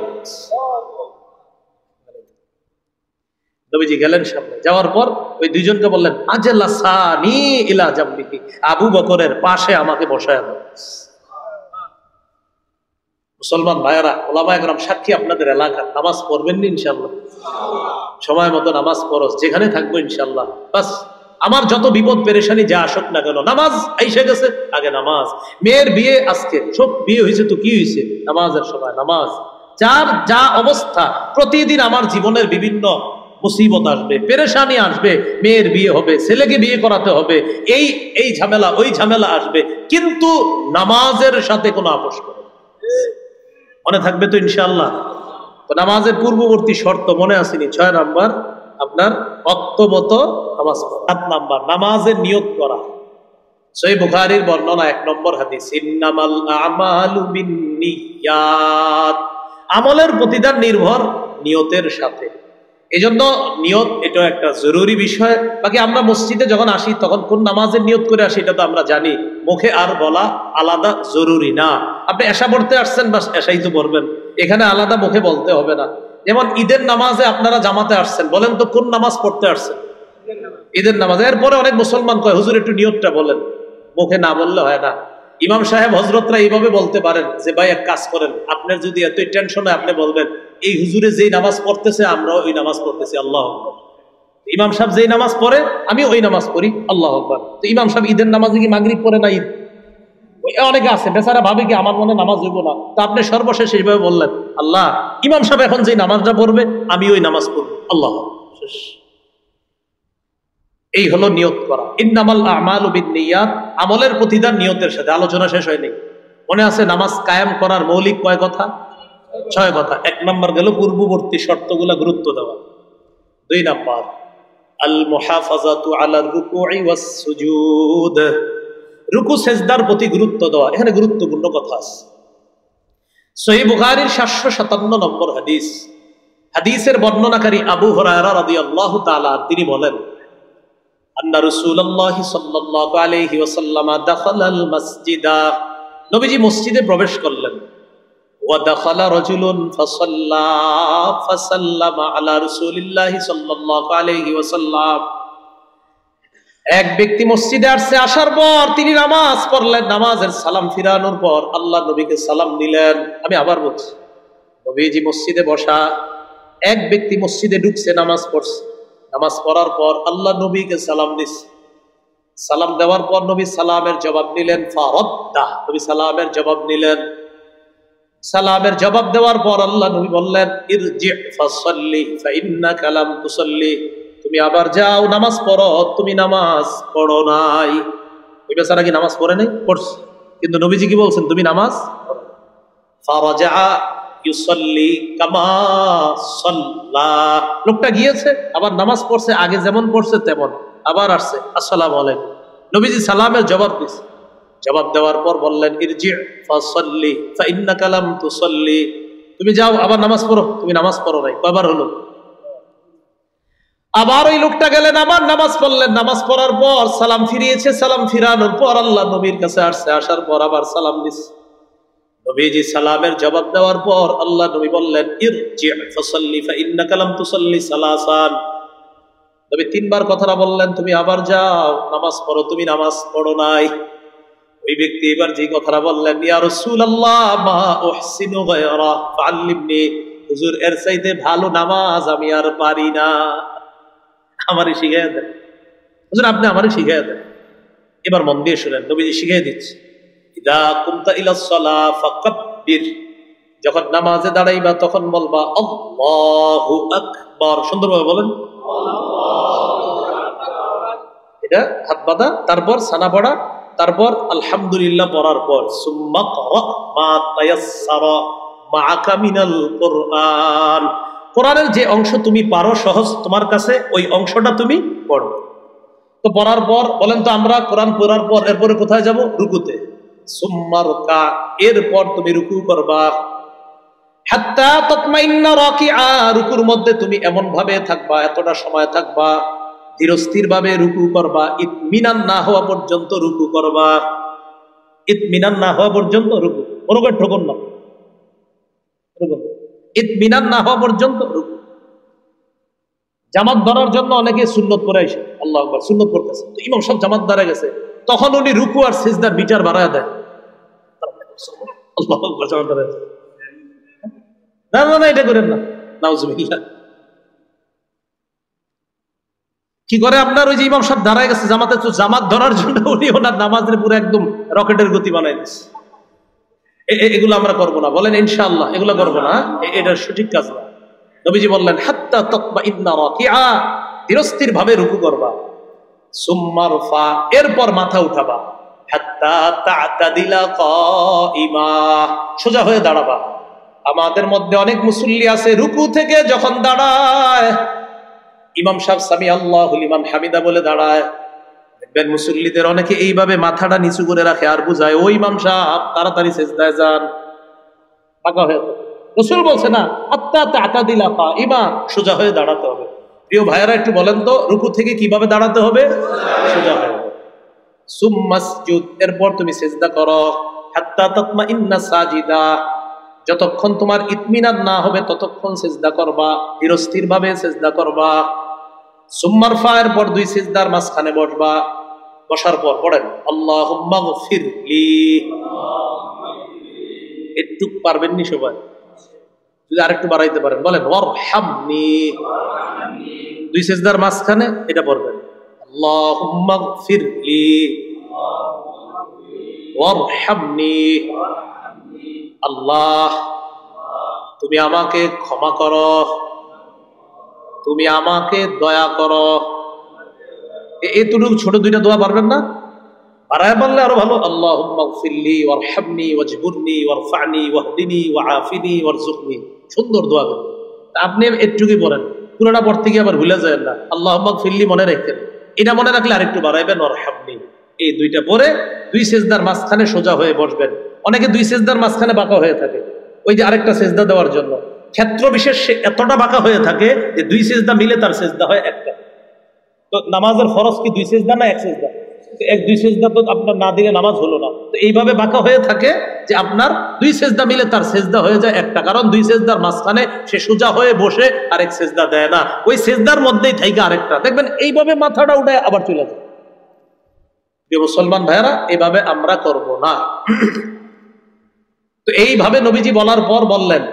নবীজি গেলেন সামনে, যাওয়ার পর ওই দুইজনকে বললেন, আজলাসানি ইলা জামবিহি, আবু বকরের পাশে আমাকে বসায় দাও। মুসলমান ভাইয়েরা, ওলামায়ে কেরাম সাক্ষী আপনাদের এলাকার, নামাজ পড়বেন নি ইনশাআল্লাহ? সময় মতো নামাজ পড়ো, যেখানে থাকবো ইনশাআল্লাহ। বাস আমার যত বিপদ পেরেশানি যা আসুক না কেন, নামাজ আইসা গেছে, আগে নামাজ। মেয়ের বিয়ে আজকে, সব বিয়ে হয়েছে তো কি হয়েছে, নামাজের সময় নামাজ। যার যা অবস্থা, প্রতিদিন আমার জীবনের বিভিন্ন মুসিবত আসবে, পেরেশানি আসবে, মেয়ের বিয়ে হবে, ছেলেকে বিয়ে করাতে হবে, এই ঝামেলা ওই ঝামেলা আসবে, কিন্তু নামাজের সাথে কোনো আপোষ করে মনে থাকবে তো ইনশাআল্লাহ। তো নামাজের পূর্ববর্তী শর্ত মনে আসেনি? 6 নাম্বার আপনার ওয়াক্তমতো নামাজ পড়া। 7 নাম্বার নামাজের নিয়ত করা। সহিহ বুখারীর বর্ণনা 1 নম্বর হাদিস, ইন্নামাল আমালু বিন্নিয়াত, আমলের প্রতিদান নির্ভর নিয়তের সাথে। এজন্য নিয়ত এটা একটা জরুরি বিষয়। বাকি আমরা মসজিদে যখন আসি তখন কোন নামাজের নিয়ত করে আসি এটা তো আমরা জানি, মুখে আর বলা আলাদা জরুরি না। আপনি এশা পড়তে আসছেন, বাস এশাই তো পড়বেন, এখানে আলাদা মুখে বলতে হবে না। যেমন ঈদের নামাজে আপনারা জামাতে আসছেন, বলেন তো কোন নামাজ পড়তে আসছেন? ঈদের নামাজ। এরপরে অনেক মুসলমান কয় হুজুর একটু নিয়তটা বলেন, মুখে না বললে হয় না। ইমাম সাহেব হজরতরা এইভাবে বলতে পারেন যে ভাই এক কাজ করেন, আপনার যদি এতই টেনশন হয় আপনি বলবেন এই হুজুরে যেই নামাজ পড়তেছে আমরাও ওই নামাজ পড়তেছি, আল্লাহ আকবার। ইমাম সাহেব যেই নামাজ পড়ে আমি ওই নামাজ পড়ি, আল্লাহ আকবার। তো ইমাম সাহেব ঈদের নামাজে কি মাগরিব পড়ে না? ঈদ অনেকে আছে বেচারা ভাবে কি আমার মনে নামাজ হইব না, তো আপনি সর্বশেষ এইভাবে বললেন আল্লাহ ইমাম সাহেব এখন যে নামাজটা পড়বে আমি ওই নামাজ পড়বো, আল্লাহ শেষ। এই হলো নিয়ত করা। ইন্নামাল আমালু বিন্নিয়াত, আমলের প্রতিদান নিয়তের সাথে। আলোচনা শেষ হয়নি, মনে আছে নামাজ কায়েম করার মৌলিক কয় কথা? 6 কথা। 1 নম্বর গেল পূর্ববর্তী শর্তগুলা গুরুত্ব দেওয়া। 2 নম্বর আল মুহাফাজাতু আলার রুকুই ওয়াস সুজুদ, রুকু সেজদার প্রতি গুরুত্ব দেওয়া। এখানে গুরুত্বপূর্ণ কথা আছে। সহিহ বুখারীর 757 নম্বর হাদিস, হাদিসের বর্ণনাকারী আবু হুরায়রা রাদিয়াল্লাহু তাআলা তিনি বলেন আন্না রাসূলুল্লাহ সাল্লাল্লাহু আলাইহি ওয়াসাল্লাম দাখালাল মাসজিদা, নবীজি মসজিদে প্রবেশ করলেন। ওয়া দাখালা রাজুলুন ফাসাল্লা ফাসাল্লামা আলা রাসূলিল্লাহি সাল্লাল্লাহু আলাইহি ওয়াসাল্লাম, এক ব্যক্তি মসজিদে আসছে, আসার পর তিনি নামাজ পড়লেন। নামাজের সালাম ফিরানোর পর আল্লাহ নবীকে সালাম দিলেন। আমি আবার বলছি, নবীজি মসজিদে বসা, এক ব্যক্তি মসজিদে ঢুকছে, নামাজ পড়ছে। নামাজ পড়ার পর আল্লাহ নবীকে সালাম দিচ্ছে। সালাম দেওয়ার পর নবী সালামের জবাব নিলেন। ফারাদ্দা, নবী সালামের জবাব নিলেন। সালামের জবাব দেওয়ার পর আল্লাহ নবী বললেন ইরজি ফাসাল্লি ফাইন্নাকা লাম তুসাল্লি, তুমি আবার যাও নামাজ পড়ো, তুমি নামাজ পড়ো নাই। ওই বেচারা কি নামাজ পড়ে নাই? পড়ছে, কিন্তু নবীজি কি বলছেন? তুমি নামাজ পড়ো। ফারাজা ইউসাল্লি কামা সাল্লা, লোকটা গিয়েছে আবার নামাজ পড়ছে, আগে যেমন পড়ছে তেমন, আবার আসছে, আসসালামু আলাইকুম। নবীজি সালামের জবাব দিয়েছে। জবাব দেওয়ার পর বললেন ইরজি ফাসাল্লি ফাইন্নাকা লাম তুসাল্লি, তুমি যাও আবার নামাজ পড়ো, তুমি নামাজ পড়ো নাই। কয়বার হলো? আবার ওই লোকটা গেলেন, আবার নামাজ পড়লেন। নামাজ পড়ার পর সালাম ফিরিয়েছে। সালাম ফিরানোর পর আল্লাহ নবীর কাছে আসছে, আসার পর আবার সালাম দিচ্ছে। নবীজি সালামের জবাব দেওয়ার পর আল্লাহ নবী বললেন ইরজি ফাসাল্লি ফাইন্নাকা লাম তুসাল্লি সালাসান, নবী 3 বার কথাটা বললেন, তুমি আবার যাও নামাজ পড়ো, তুমি নামাজ পড়ো নাই। ওই ব্যক্তি এবার যে কথাটা বললেন ইয়া রাসূলুল্লাহ মা উহসিনু গায়রা ফাআল্লিমনি, হুজুর এর চাইতে ভালো নামাজ আমি আর পারি না, আমারে শিখিয়ে দেন। হুজুর আপনি আমারে শিখিয়ে দেন। এবার মন দিয়ে শুনেন, নবীজি শিখিয়ে দিচ্ছে ইদা কুমতা ইলা সালাহ ফাকাব্বির, যখন নামাজে দাঁড়াইবা তখন বলবা আল্লাহু আকবার। সুন্দরভাবে বলেন এটা, হাত বাঁধা, তারপর সানা পড়া, তারপর আলহামদুলিল্লাহ পড়ার পর সুম্মা ক্রা মা তায়াসসারা মাআকা মিনাল কুরআন, কোরআনের যে অংশ তুমি পারো সহজ তোমার কাছে ওই অংশটা তুমি পড়ো। তো পড়ার পর বলেন তো আমরা কোরআন পড়ার পর এরপরে কোথায় যাব? রুকুতে। সুম্মা রুকা, এরপর তুমি রুকু করবা। হাত্তা তাতমাইন্না রাকিআ, রুকুর মধ্যে তুমি এমন ভাবে থাকবা, এতটা সময় থাকবা, ধীরস্থির ভাবে রুকু করবা, ইতমিনান না হওয়া পর্যন্ত রুকু করবা। ইতমিনান না হওয়া পর্যন্ত রুকু, কোনোবার ঠকন না, ইতমিনান না হওয়া পর্যন্ত রুকু। জামাত ধরার জন্য অনেকে সুন্নত পড়ে আসে, আল্লাহু আকবার, সুন্নত পড়তেছে, তো ইমাম সাহেব জামাত ধরে গেছে, তখন উনি রুকু আর সিজদার মিটার বাড়ায় দেয়। আল্লাহু আকবার, জামাত ধরে গেছে। না না না, এটা করেন না, নাউজুবিল্লাহ। কি করে আপনার ওই যে ইমাম সাহেব দাঁড়ায় গেছে জামাতে, তো জামাত ধরার জন্য উনি ওনার নামাজের পুরো একদম রকেটের গতি বানাই দিচ্ছে। এগুলো আমরা করবো না, বলেন ইনশাআল্লাহ এগুলো করবো না, এটা সঠিক কাজ না। নবীজি বললেন হাত্তা তাতমাইন্না রাকিআ, ধীরস্থির ভাবে রুকু করবা। সুম্মা রফা, এরপর মাথা উঠাবা। হাত্তা তা'তাদিলা কাইমা, সোজা হয়ে দাঁড়াবা। আমাদের মধ্যে অনেক মুসল্লি আছে রুকু থেকে যখন দাঁড়ায় ইমাম সাহেব সামি আল্লাহু লিমান হামিদা বলে দাঁড়ায়, দেখবেন মুসল্লিদের অনেকে এইভাবে মাথাটা নিচু করে রাখে আর বুঝায় ওই ইমাম সাহেব তাড়াতাড়ি সিজদায় যান, পাকা হয়ে। রাসূল বলছে না হাত্তা তা'তাদিলা কাইমা, সোজা হয়ে দাঁড়াতে হবে। প্রিয় ভাইয়েরা একটু বলেন তো রুকু থেকে কিভাবে দাঁড়াতে হবে? সোজা হয়ে। সুম্মাসজুদ, এরপর তুমি সিজদা করো। হাত্তা তাতমাইন্না সাজিদা, যতক্ষণ তোমার ইতমিনান না হবে ততক্ষণ সিজদা করবা, ধীরস্থির ভাবে সিজদা করবা। সুম্মার ফায়ের পর দুই সিজদার মাঝখানে বসবা, বসার পর পড়েন আল্লাহুম্মা গফিরলি। একটু পারবেন নি সবাই? যদি আরেকটু বাড়াইতে পারেন বলেন ওয়ারহামনি। দুই সিজদার মাঝখানে এটা পড়বেন আল্লাহুম্মা গফিরলি ওয়ারহামনি। আল্লাহ তুমি আমাকে ক্ষমা করো, তুমি আমাকে দয়া করো। এতটুকু ছোট দুইটা দোয়া পারবেন না? বাড়ায় বললে আরো ভালো। আল্লাহুম্মা গফিরলি ওয়ারহামনি ওয়াজবুরনি ওয়ারফানি ওয়াহদিনি ওয়াআফিনি ওয়ারযুকনি। সুন্দর দোয়া কিন্তু আপনি একটুকুই পড়েন, পুরোটা পড়তে গিয়ে আবার ভুলে যায় না। আল্লাহুম্মা গফিরলি মনে রাখেন, এটা মনে রাখলে আরেকটু বাড়াইবেন ওয়ারহামনি। এই দুইটা পরে দুই সেজদার মাঝখানে সোজা হয়ে বসবেন। অনেকে দুই সেজদার মাঝখানে বাঁকা হয়ে থাকে, ওই যে আরেকটা সেজদা দেওয়ার জন্য। ক্ষেত্র বিশেষ এতটা বাঁকা হয়ে থাকে যে দুই সেজদা মিলে তার সেজদা হয় একটা। তো নামাজের ফরজ কি দুই সেজদা না এক সেজদা? এক দুই সেজদা তো আপনার না দিলে নামাজ হলো না। তো এইভাবে বাঁকা হয়ে থাকে যে আপনার দুই সেজদা মিলে তার সেজদা হয়ে যায় একটা, কারণ দুই সেজদার মাঝখানে সে সোজা হয়ে বসে আরেক সেজদা দেয় না, ওই সেজদার মধ্যেই থাকে আরেকটা। দেখবেন এইভাবে মাথাটা উঠে আবার চলে যায়। মুসলমান ভাইয়েরা, এইভাবে আমরা করব না। তো এইভাবে নবীজি বলার পর বললেন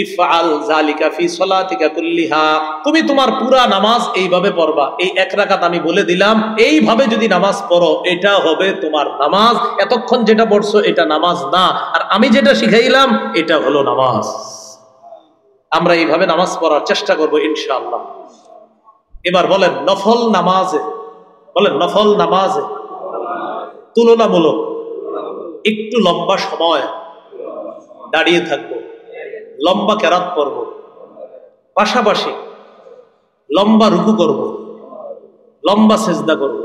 ইফআল যালিকা ফি সলাতিকা কুল্লিহা, তুমি তোমার পুরা নামাজ এইভাবে পড়বা। এই এক রাকাত আমি বলে দিলাম, এইভাবে যদি নামাজ পড়ো এটা হবে তোমার নামাজ। এতক্ষণ যেটা পড়ছো এটা নামাজ না, আর আমি যেটা শিখাইলাম এটা হলো নামাজ। আমরা এইভাবে নামাজ পড়ার চেষ্টা করব ইনশাআল্লাহ। এবার বলেন নফল নামাজে, বলেন নফল নামাজে তুলনামূলক একটু লম্বা সময় দাঁড়িয়ে থাকবো, লম্বা কেরাত পড়ব, পাশাপাশি লম্বা রুকু করব, লম্বা সেজদা করব।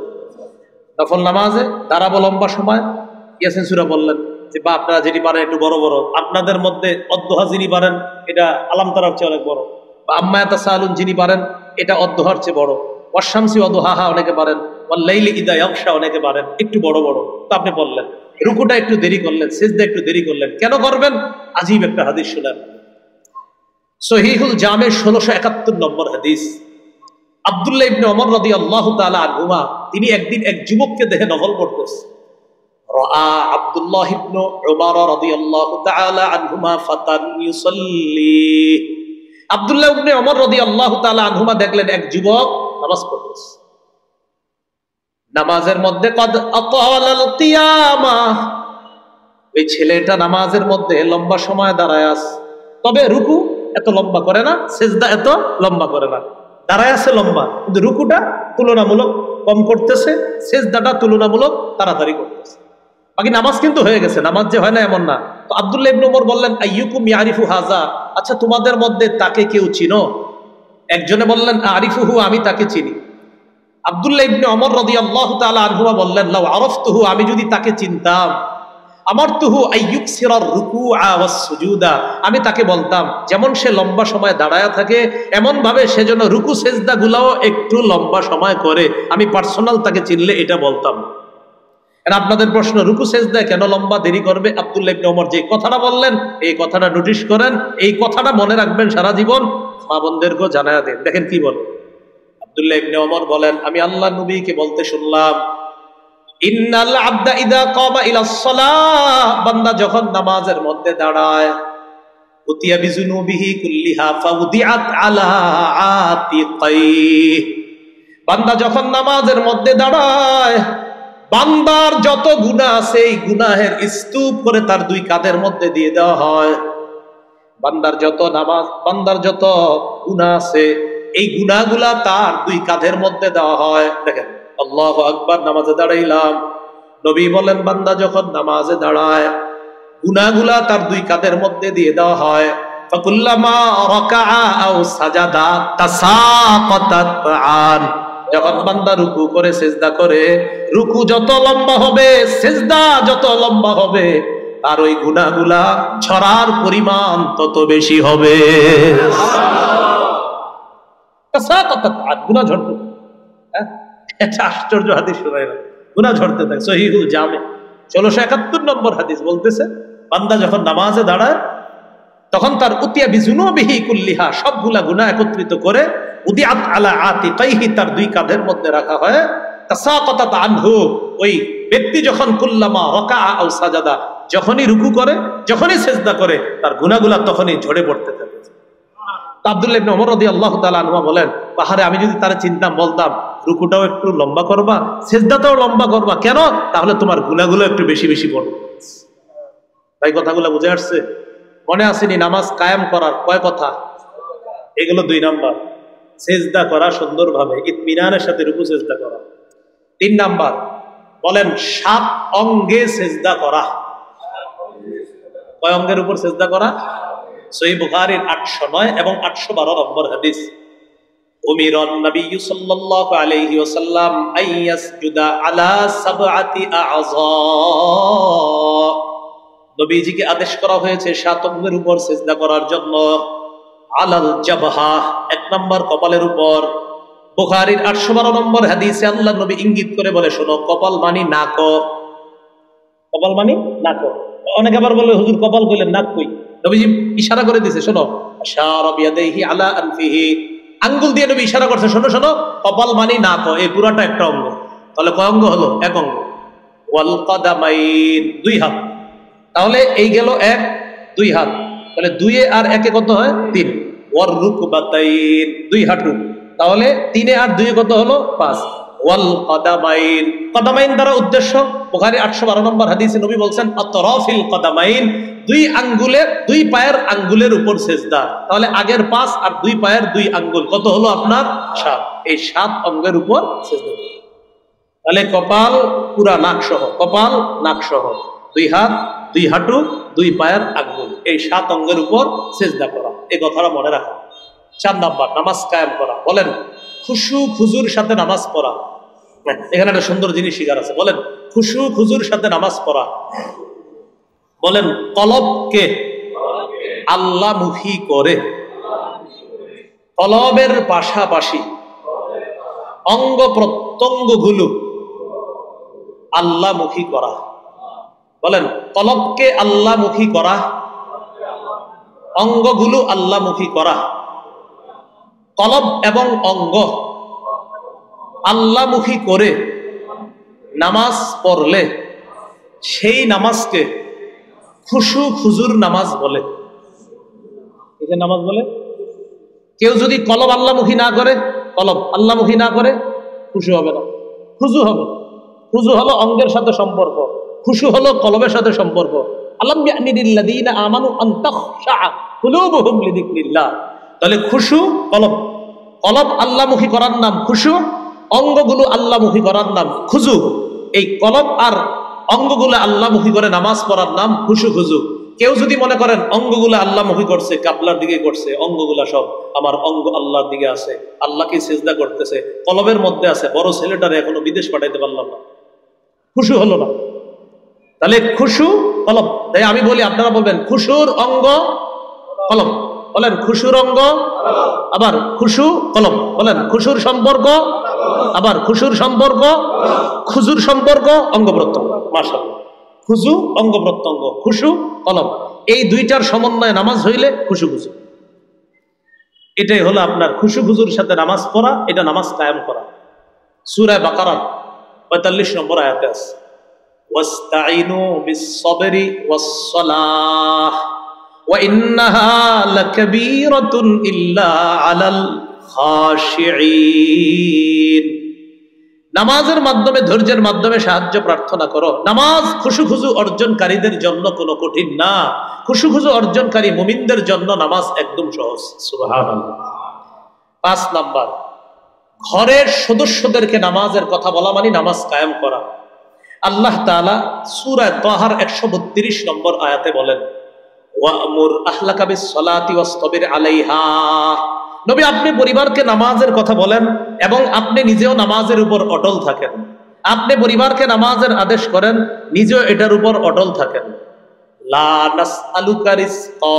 নফল নামাজে দাঁড়াবো লম্বা সময়। ইয়াসিন সূরা বললেন যে বা আপনারা যেটি পারেন একটু বড় বড়, আপনাদের মধ্যে অদ্দোহা যিনি পারেন এটা আলাম তারার চেয়ে অনেক বড়, বা আম্মা ইয়াতাসাআলুন যিনি পারেন এটা অদ্দোহার চেয়ে বড়, ওয়াশ-শামসি ওয়াদুহাহা অনেকে পারেন, ওয়াল লাইলি ইযা ইয়াগশা অনেকে পারেন, একটু বড় বড়। তো আপনি বললেন রুকুটা একটু দেরি করলেন, সিজদা একটু দেরি করলেন, কেন করবেন? আজীব একটা হাদিস শুনেন, সহিহুল জামে 1671 নম্বর হাদিস। আব্দুল্লাহ ইবনে ওমর রাদিয়াল্লাহু তাআলা আনহুমা তিনি একদিন এক যুবককে দেখে নফল পড়তেছে। রাআ আব্দুল্লাহ ইবনে ওমর রাদিয়াল্লাহু তাআলা আনহুমা ফাতান ইউসাল্লি। আব্দুল্লাহ ইবনে ওমর রাদিয়াল্লাহু তাআলা আনহুমা দেখলেন এক যুবক নামাজ পড়তেছে। নামাজের মধ্যে কদ আতালাল কিয়ামা, ওই ছেলেটা নামাজের মধ্যে লম্বা সময় দাঁড়ায় আছে, তবে রুকু এত লম্বা করে না, সেজদা এত লম্বা করে না। দাঁড়ায় আছে লম্বা, কিন্তু রুকুটা তুলনামূলক কম করতেছে, সেজদাটা তুলনামূলক তাড়াতাড়ি করতেছে। বাকি নামাজ কিন্তু হয়ে গেছে, নামাজ যে হয় না এমন না। তো আব্দুল্লাহ ইবনে ওমর বললেন আইয়ুকুম ইয়ারিফু হাযা, আচ্ছা তোমাদের মধ্যে তাকে কেউ চিনো? একজনে বললেন আরিফুহু, আমি তাকে চিনি। আব্দুল্লাহ ইবনে ওমর রাদিয়াল্লাহু তাআলা আনহুমা বললেন লাউ আরাফতুহু, আমি যদি তাকে চিনতাম, আমারতুহু আইয়ুকসিরার রুকুআ ওয়াস সুজুদা, আমি তাকে বলতাম যেমন সে লম্বা সময় দাঁড়ায়া থাকে এমন ভাবে সে যেন রুকু সেজদা গুলাও একটু লম্বা সময় করে। আমি পার্সোনাল তাকে চিনলে এটা বলতাম। আর আপনাদের প্রশ্ন, রুকু সেজদায় কেন লম্বা দেরি করবে? আব্দুল্লাহ ইবনে ওমর যে কথাটা বললেন এই কথাটা নোটিশ করেন, এই কথাটা মনে রাখবেন সারা জীবন, মা বোনদেরকেও জানায়া দেন। দেখেন কি বলে আব্দুল্লাহ ইবনে ওমর বলেন, আমি আল্লাহ নবীকে বলতে শুনলাম ইন্নাল আবদা ইযা কামা ইলাস সালাহ, বান্দা যখন নামাজের মধ্যে দাঁড়ায়, উতিয়া বিজুনুবিহি কুল্লিহা ফাউদিআত আলা আতিকাই, বান্দা যখন নামাজের মধ্যে দাঁড়ায় বান্দার যত গুনাহ আছে এই গুনাহের স্তূপ করে তার দুই কাঁধের মধ্যে দিয়ে দেওয়া হয়। বান্দার যত গুনাহ আছে এই গুনাহগুলা তার দুই কাঁধের মধ্যে দেওয়া হয়। দেখেন আল্লাহু আকবার, নামাজে দাঁড়াইলাম, নবী বলেন বান্দা যখন নামাজে দাঁড়ায় গুনাহগুলা তার দুই কাঁধের মধ্যে দিয়ে দেওয়া হয়। ফাকুল্লামা রাকাআ আও সাজাদা তাসাকাতাত আন, যখন বান্দা রুকু করে সিজদা করে, রুকু যত লম্বা হবে সিজদা যত লম্বা হবে তার ওই গুনাহগুলা ছড়ার পরিমাণ তত বেশি হবে। তাসাকাতাত আন, গুনাহ ঝরতে থাকে। এটা আশ্চর্য হাদিস শোনায় না, গুনাহ ঝরতে থাকে। সহিহুল জামে 1671 নম্বর হাদিস বলতেছে বান্দা যখন নামাজে দাঁড়ায় তখন তার উতিয়া বিজুনুবিহি কুল্লিহা, সবগুলা গুনাহ একত্রিত করে উদিআত আলা আতিকাইহি, তার দুই কাঁধের মধ্যে রাখা হয়। তাসাকাতাত আনহু, ওই ব্যক্তি যখন কুল্লামা রাকাআ আও সাজাদা, যখনই রুকু করে, যখনই সিজদা করে, তার গুনাহগুলো তখনই ঝরে পড়তে থাকে। আব্দুল্লাহ ইবনে ওমর রাদিয়াল্লাহু তাআলা আনহু বলেন, পাহাড়ে আমি যদি তারা চিন্তাম, বলতাম রুকুটাও একটু লম্বা করবা, সিজদাটাও লম্বা করবা, কেন? তাহলে তোমার গুনাহগুলো একটু বেশি বেশি পড়বে। ভাই কথাগুলো বুঝে আসছে? মনে আসেনি? নামাজ কায়েম করার কয় কথা? এগুলো 2 নাম্বার। সিজদা করা সুন্দরভাবে, ইতমিনানের সাথে রুকু সিজদা করা। 3 নাম্বার বলেন 7 অঙ্গে সিজদা করা। কয় অঙ্গের উপর সিজদা করা? সহিহ বুখারীর 809 এবং 812 নম্বর হাদিস। উমিরান নবী সাল্লাল্লাহু আলাইহি ওয়াসাল্লাম আইয়াসজুদা আলা সাবআতি আযা, নবীজিকে আদেশ করা হয়েছে 7 অঙ্গের উপর সিজদা করার জন্য। আলাল জাবহা, 1 নম্বর কপালের উপর। বুখারীর 812 নম্বর হাদিসে আল্লাহ নবী ইঙ্গিত করে বলে, শোনো, কপাল মানি নাক। কপাল মানি নাক। অনেকে আবার বলে, হুজুর কপাল কইলেন, নাক কই? নবীজি ইশারা করে দিয়েছে, শোনো, আশারা বিয়াদাইহি আলা আনফিহি, আঙ্গুল দিয়ে নবী ইশারা করছে, শোনো শোনো, কপাল মানি নাক, এই পুরাটা একটা অঙ্গ। তাহলে কয় অঙ্গ হলো? 1 অঙ্গ। ওয়াল কাদামাইন, 2 হাত। তাহলে এই গেল 1, 2 হাত। তাহলে 2 আর 1 কত হয়? 3। ওয়ার রুকবাতাইন, 2 হাঁটু। তাহলে 3 আর 2 কত হলো? 5। ওয়াল কাদামাইন, কাদামাইন দ্বারা উদ্দেশ্য বুখারী 812 নম্বর হাদিসে নবী বলছেন আতরাফিল কাদামাইন, 2 আঙ্গুলের, 2 পায়ের আঙ্গুলের উপর সিজদা। তাহলে আগের 5 আর 2 পায়ের 2 আঙ্গুল কত হলো আপনার? 7। এই 7 অঙ্গের উপর সিজদা। তাহলে কপাল পুরা নাক সহ, কপাল নাক সহ, 2 হাত, 2 হাঁটু, 2 পায়ের আঙ্গুল, এই 7 অঙ্গের উপর সিজদা করা। এই কথাটা মনে রাখা। 4 নাম্বার নামাজ কায়েম করা। বলেন খুশু খুজুর সাথে নামাজ পড়া। এখানে একটা সুন্দর জিনিস শিকার আছে। বলেন খুশু খুজুর সাথে নামাজ পড়া। বলেন কলবকে আল্লাহমুখী করে, কলবের পাশাপাশি অঙ্গ প্রত্যঙ্গগুলো আল্লাহমুখী করা। বলেন কলবকে আল্লাহমুখী করা, অঙ্গগুলো আল্লাহমুখী করা। কলব এবং অঙ্গ আল্লাহমুখী করে নামাজ পড়লে সেই নামাজকে খুশু খুজুর নামাজ বলে। এই যে নামাজ বলে, কেউ যদি কলব আল্লাহমুখী না করে, কলব আল্লাহমুখী না করে, খুশু হবে না, খুজু হবে। খুজু হলো অঙ্গের সাথে সম্পর্ক, খুশু হলো কলবের সাথে সম্পর্ক। আলাম ইয়ানিলিল্লাযীনা আমানু আন তাখশা কুলুবুহুম লিযিকরিল্লাহ। তাহলে খুশু কলব, কলব আল্লাহমুখী করার নাম খুশু, অঙ্গগুলো আল্লাহমুখী করার নাম খুজু। এই কলব আর অঙ্গগুলো আল্লাহমুখী করে নামাজ পড়ার নাম খুশু খুজু। কেউ যদি মনে করেন অঙ্গগুলা আল্লাহমুখী করছে, কাবলার দিকে করছে, অঙ্গগুলা সব আমার অঙ্গ আল্লাহর দিকে আছে, আল্লাহকে সিজদা করতেছে, কলবের মধ্যে আছে, বড় ছেলেটারে এখনো বিদেশ পাঠাইতে পারলাম না, খুশু হলো না। তাহলে খুশু কলব। তাই আমি বলি, আপনারা বলবেন খুশুর অঙ্গ কলব। বলেন খুশুর অঙ্গ, আবার খুশু কলব। বলেন খুশুর সম্পর্ক, আবার খুশুর সম্পর্ক, খুজুর সম্পর্ক অঙ্গ প্রত্যঙ্গ। মাশাআল্লাহ, খুজু অঙ্গ প্রত্যঙ্গ, খুশু কলব, এই 2টার সমন্বয়ে নামাজ হইলে খুশু খুজু। এটাই হলো আপনার খুশু খুজুর সাথে নামাজ পড়া, এটা নামাজ কায়েম করা। সূরা বাকারা 45 নম্বর আয়াতে আছে, ওয়াস্তাইনু বিস-সাবরি ওয়াস-সালাহ ওয়া ইন্নাহা লাকাবীরাতুন ইল্লা আলাল খাশিঈন। নামাজের মাধ্যমে, ধৈর্যের মাধ্যমে সাহায্য প্রার্থনা করো। নামাজ খুশু খুজু অর্জনকারীদের জন্য কোনো কঠিন না, খুশু খুজু অর্জনকারী মুমিনদের জন্য নামাজ একদম সহজ। সুবহানাল্লাহ। 5 নাম্বার, ঘরের সদস্যদেরকে নামাজের কথা বলা মানে নামাজ কায়েম করা। আল্লাহ তাআলা সূরা তাহার 132 নম্বর আয়াতে বলেন, ওয়া'মুর আহলাকা বিস-সালাতি ওয়াসতাবির আলাইহা। নবী আপনি পরিবারকে নামাজের কথা বলেন এবং আপনি নিজেও নামাজের উপর অটল থাকেন। আপনি পরিবারকে নামাজের আদেশ করেন, নিজেও এটার উপর অটল থাকেন। লা নাসআলুকা রিজকা,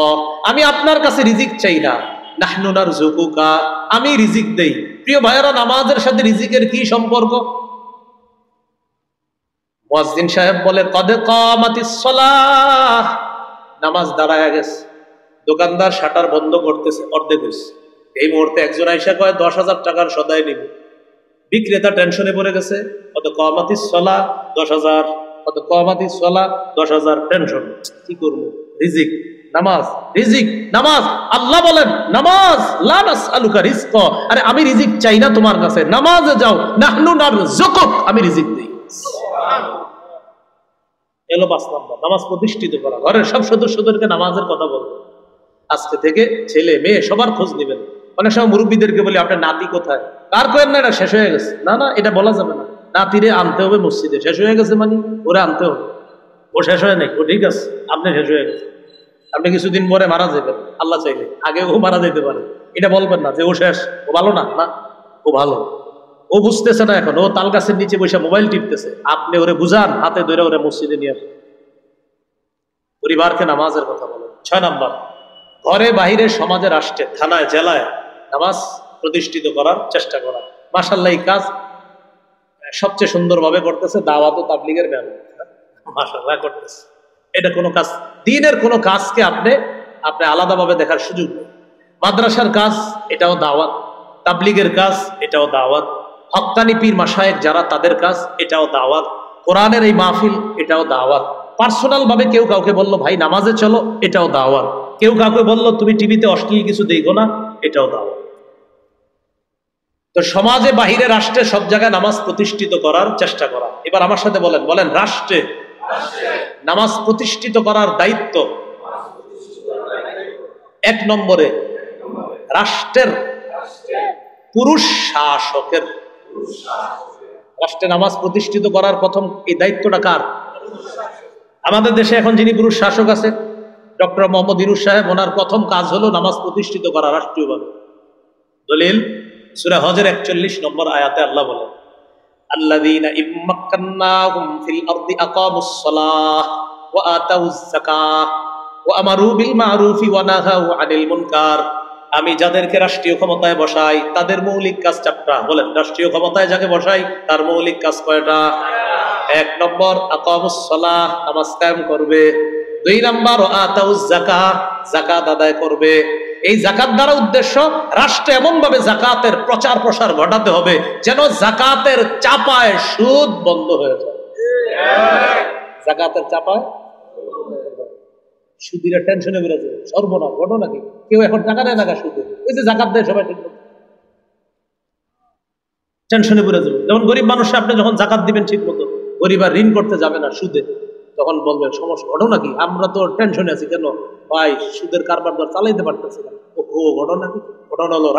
আমি আপনার কাছে রিজিক চাই না। নাহনু নারযুকুকা, আমি রিজিক দেই। প্রিয় ভাইয়েরা, নামাজের সাথে রিজিকের কি সম্পর্ক? মুয়াজ্জিন সাহেব বলে, কদ কামাতিস সালাহ, নামাজ দাঁড়ায় গেছে। দোকানদার শাটার বন্ধ করতেছে, অর্ধেক হয়েছে, এই মুহূর্তে একজন আইসা কয় 10,000 টাকার সদাই নিব, বিক্রেতা টেনশনে পড়ে গেছে, কত কমাতিস সলা 10,000, কত কমাতিস সলা 10,000, টেনশন। কি করবো? রিজিক, নামাজ, রিজিক, নামাজ। আল্লাহ বলেন নামাজ, লা নাসআলুকা রিজক, আরে আমি রিজিক চাই না তোমার কাছে, নামাজে যাও, নাহনু নারযুকুক, আমি রিজিক দেই। এলো 5 নম্বর, নামাজ প্রতিষ্ঠিত করা। ঘরের সব সদস্যদেরকে নামাজের কথা বলবেন। আজকে থেকে ছেলে মেয়ে সবার খোঁজ নেবেন। অনেক সময় মুরব্বীদেরকে বলি আপনার নাতি কোথায়, কার কয়েন না এটা শেষ হয়ে গেছে, না না এটা বলা যাবে না, নাতিরে আনতে হবে মসজিদে। শেষ হয়ে গেছে মানে ওরা আনতে হবে, ও শেষ হয় নাই, ও ঠিক আছে, আপনি শেষ হয়ে গেছে, আপনি কিছুদিন পরে মারা যাবেন আল্লাহ চাইলে, আগে ও মারা যেতে পারে। এটা বলবেন না যে ও শেষ, ও ভালো না, না ও ভালো, ও বুঝতেছে না এখন, ও তাল গাছের নিচে বসে মোবাইল টিপতেছে, আপনি ওরে বুঝান, হাতে ধরে ওরে মসজিদে নিয়ে আসেন। পরিবারকে নামাজের কথা বলেন। 6 নম্বর, ঘরে বাহিরে সমাজে রাষ্ট্রে থানায় জেলায় নামাজ প্রতিষ্ঠিত করার চেষ্টা করা। মাশাআল্লাহ এই কাজ সবচেয়ে সুন্দরভাবে করতেছে দাওয়াত ও তাবলীগের ব্যায়াম, মাশাআল্লাহ করতেছে। এটা কোনো কাজ, দ্বীনের কোনো কাজকে আপনি আলাদাভাবে দেখার সুযোগ নেই। মাদ্রাসার কাজ এটাও দাওয়াত, তাবলীগের কাজ এটাও দাওয়াত, হক্কানি পীর মাশায়েখ যারা তাদের কাজ এটাও দাওয়াত, কোরআনের এই মাহফিল এটাও দাওয়াত। পার্সোনাল ভাবে কেউ কাউকে বললো ভাই নামাজে চলো, এটাও দাওয়াত। কেউ কাউকে বললো তুমি টিভিতে অশ্লীল কিছু দেখো না, এটাও দাওয়াত। তো সমাজে বাহিরে রাষ্ট্রে সব জায়গায় নামাজ প্রতিষ্ঠিত করার চেষ্টা করা। এবার আমার সাথে বলেন, বলেন রাষ্ট্রে নামাজ প্রতিষ্ঠিত করার দায়িত্ব 1 নম্বরে রাষ্ট্রের পুরুষ শাসকের। রাষ্ট্রে নামাজ প্রতিষ্ঠিত করার প্রথম এই দায়িত্বটা কার? আমাদের দেশে এখন যিনি পুরুষ শাসক আছে ডক্টর মোহাম্মদ ইউনূস সাহেব, ওনার প্রথম কাজ হলো নামাজ প্রতিষ্ঠিত করা রাষ্ট্রীয়ভাবে। দলিল সূরা হজের 41 নম্বর আয়াতে আল্লাহ বলেন, আল্লাযীনা ইম্মাক্কান্নাহুম ফিল আরদি আকামুস সালাহ ওয়া আতাউয যাকাহ ওয়া আমারু বিল মা'রুফি ওয়া নাহাউ আনিল মুনকার। আমি যাদেরকে রাষ্ট্রীয় ক্ষমতায় বসাই তাদের মৌলিক কাজ 4টা। বলেন রাষ্ট্রীয় ক্ষমতায় যাকে বসাই তার মৌলিক কাজ কয়টা? 1 নম্বর আকামুস সালাহ, নামাজ কায়েম করবে। 2 নম্বর আতাউয যাকাহ, যাকাত আদায় করবে। এই যাকাত দ্বারা উদ্দেশ্য রাষ্ট্রে এমন ভাবে যাকাতের প্রচার প্রসার ঘটাতে হবে যেন যাকাতের চাপায় সুদ বন্ধ হয়ে যায়। যাকাতের চাপায় সুদীরা টেনশনে বেড়ে যাবে, সর্বনাশ ঘটনা কি, কেউ এখন টাকা নেয় না সুদে, ওই যে যাকাত দেয় সবাই ঠিক মতো, টেনশনে বেড়ে যাবে। যেমন গরিব মানুষ, আপনি যখন যাকাত দিবেন ঠিক মতো, গরিব আর ঋণ করতে যাবে না সুদে, তখন বলবেন সমস্যা, ঘটনা কি, আমরা তো টেনশনে আছি, কেন ভাই সুদের কারবার দর চালাইতে পারতেছি না। ও ঘটনা কি? ঘটনা হলো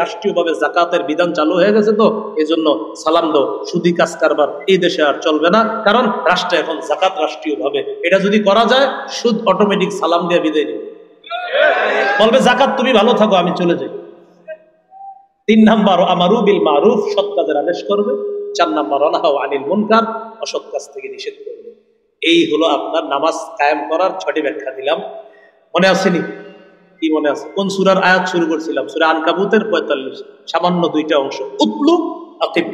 রাষ্ট্রীয়ভাবে যাকাতের বিধান চালু হয়ে গেছে, তো এই জন্য সালাম দাও, সুদি কাজ কারবার এই দেশে আর চলবে না, কারণ রাষ্ট্রে এখন যাকাত রাষ্ট্রীয়ভাবে। এটা যদি করা যায় সুদ অটোমেটিক সালাম দিয়ে বিদায় নেবে, বলবে যাকাত তুমি ভালো থাকো আমি চলে যাই। 3 নম্বর আমারু বিল মারুফ, সৎ কাজের আদেশ করবে। 4 নম্বর অনাহু আনিল মুনকার, অসৎ কাজ থেকে নিষেধ করবে। এই হলো আপনার নামাজ কায়েম করার 6টি ব্যাখ্যা দিলাম। মনে আসেনি? কি মনে আছে? কোন সূরার আয়াত শুরু করছিলাম? সূরা আনকাবুতের 45, সামান্য 2টা অংশ। উতলু আকিম,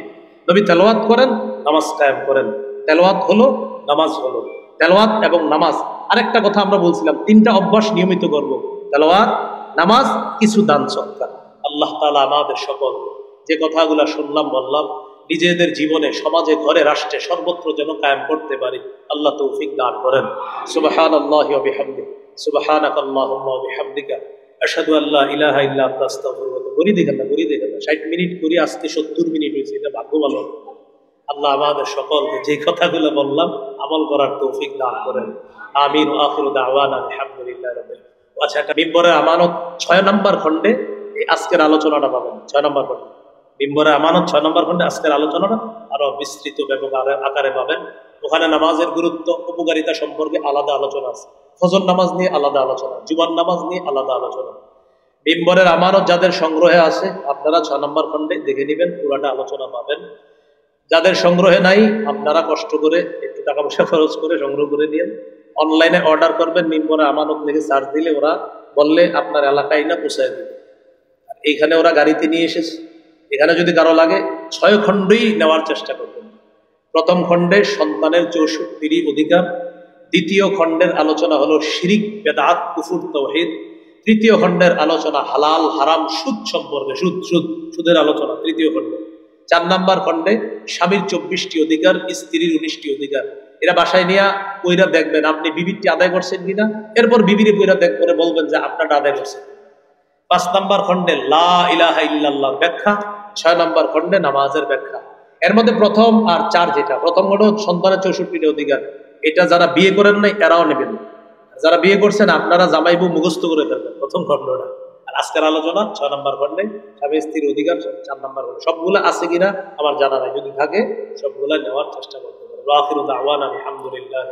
নবী তেলাওয়াত করেন, নামাজ কায়েম করেন। তেলাওয়াত হলো, নামাজ হলো। তেলাওয়াত এবং নামাজ। আরেকটা কথা আমরা বলছিলাম, 3টা অভ্যাস নিয়মিত করব, তেলাওয়াত, নামাজ, কিছু দান সদকা। আল্লাহ তাআলা আমাদের সকল যে কথাগুলো শুনলাম বললাম নিজেদের জীবনে, সমাজে, ঘরে, রাষ্ট্রে, সর্বত্র যেন কায়েম করতে পারি, আল্লাহ তৌফিক দান করেন। সুবহানাল্লাহি ওয়া বিহামদিহি, সুবহানাকাল্লাহুম্মা ওয়া বিহামদিকা, আশহাদু আল্লা ইলাহা ইল্লা আনতা আস্তাগফিরুকা। ঘড়ি দেখেন না 60 মিনিট করি, আজকে 70 মিনিট হয়েছে, এটা ভাগ্য ভালো। আল্লাহ আমাদের সকলকে যে কথাগুলো বললাম আমল করার তৌফিক দান করেন। আমিন। ওয়া আখিরু দাওয়ানা আলহামদুলিল্লাহি রাব্বিল আলামিন। আচ্ছা, এটা মিম্বরের আমানত 6 নম্বর খণ্ডে এই আজকের আলোচনাটা পাবেন। 6 নম্বর খণ্ডে মিম্বরের আমানত 6 নম্বর খণ্ডে আজকের আলোচনাটা আরো বিস্তৃত ব্যাপক আকারে পাবেন। ওখানে নামাজের গুরুত্ব, উপকারিতা সম্পর্কে আলাদা আলোচনা আছে। ফজর নামাজ নিয়ে আলাদা আলোচনা, জুমার নামাজ নিয়ে আলাদা আলোচনা। মিম্বরের আমানত যাদের সংগ্রহে আছে আপনারা 6 নম্বর খণ্ডে দেখে নেবেন, পুরাটা আলোচনা পাবেন। যাদের সংগ্রহে নাই আপনারা কষ্ট করে একটু টাকা পয়সা খরচ করে সংগ্রহ করে নিন। অনলাইনে অর্ডার করবেন, মিম্বরের আমানত লিখে সার্চ দিলে ওরা বললে আপনার এলাকায় না পৌঁছায় দেবে। এইখানে ওরা গাড়িতে নিয়ে এসেছে। এখানে যদি কারো লাগে 6 খণ্ডই নেওয়ার চেষ্টা করবেন। প্রথম খণ্ডে সন্তানের 64 অধিকার, দ্বিতীয় খণ্ডের আলোচনা হলো শিরিক, বেদাত, কুফর, তাওহীদ, তৃতীয় খণ্ডের আলোচনা হালাল হারাম সুদ সম্পর্কে, সুদের আলোচনা তৃতীয় খণ্ডে। 4 নাম্বার খণ্ডে স্বামীর 24টি অধিকার, স্ত্রীর 19টি অধিকার। এরা বাসায় নিয়ে কইরা দেখবেন আপনি বিবিরটি আদায় করছেন কিনা, এরপর বিবিরে কইরা দেখ করে বলবেন যে আপনারটা আদায় করছেন। 5 নাম্বার খণ্ডে লা ইলাহা ইল্লাল্লাহর ব্যাখ্যা। 6 নাম্বার খণ্ডে নামাজের ব্যাখ্যা। এর মধ্যে প্রথম আর 4 যেটা, প্রথম হলো সন্তানের 64টি অধিকার, এটা যারা বিয়ে করেন নাই এরাও নেবেন, যারা বিয়ে করছেন আপনারা জামাই বউ মুখস্থ করে ফেলবেন প্রথম খণ্ডটা। আর আজকের আলোচনা 6 নাম্বার খণ্ডে স্বামী স্ত্রীর অধিকার, 4 নাম্বার খণ্ডে। সবগুলো আছে কিনা আমার জানা নাই, যদি থাকে সবগুলা নেওয়ার চেষ্টা করতে পারেন। আখিরু দাওয়ানা আলহামদুলিল্লাহ।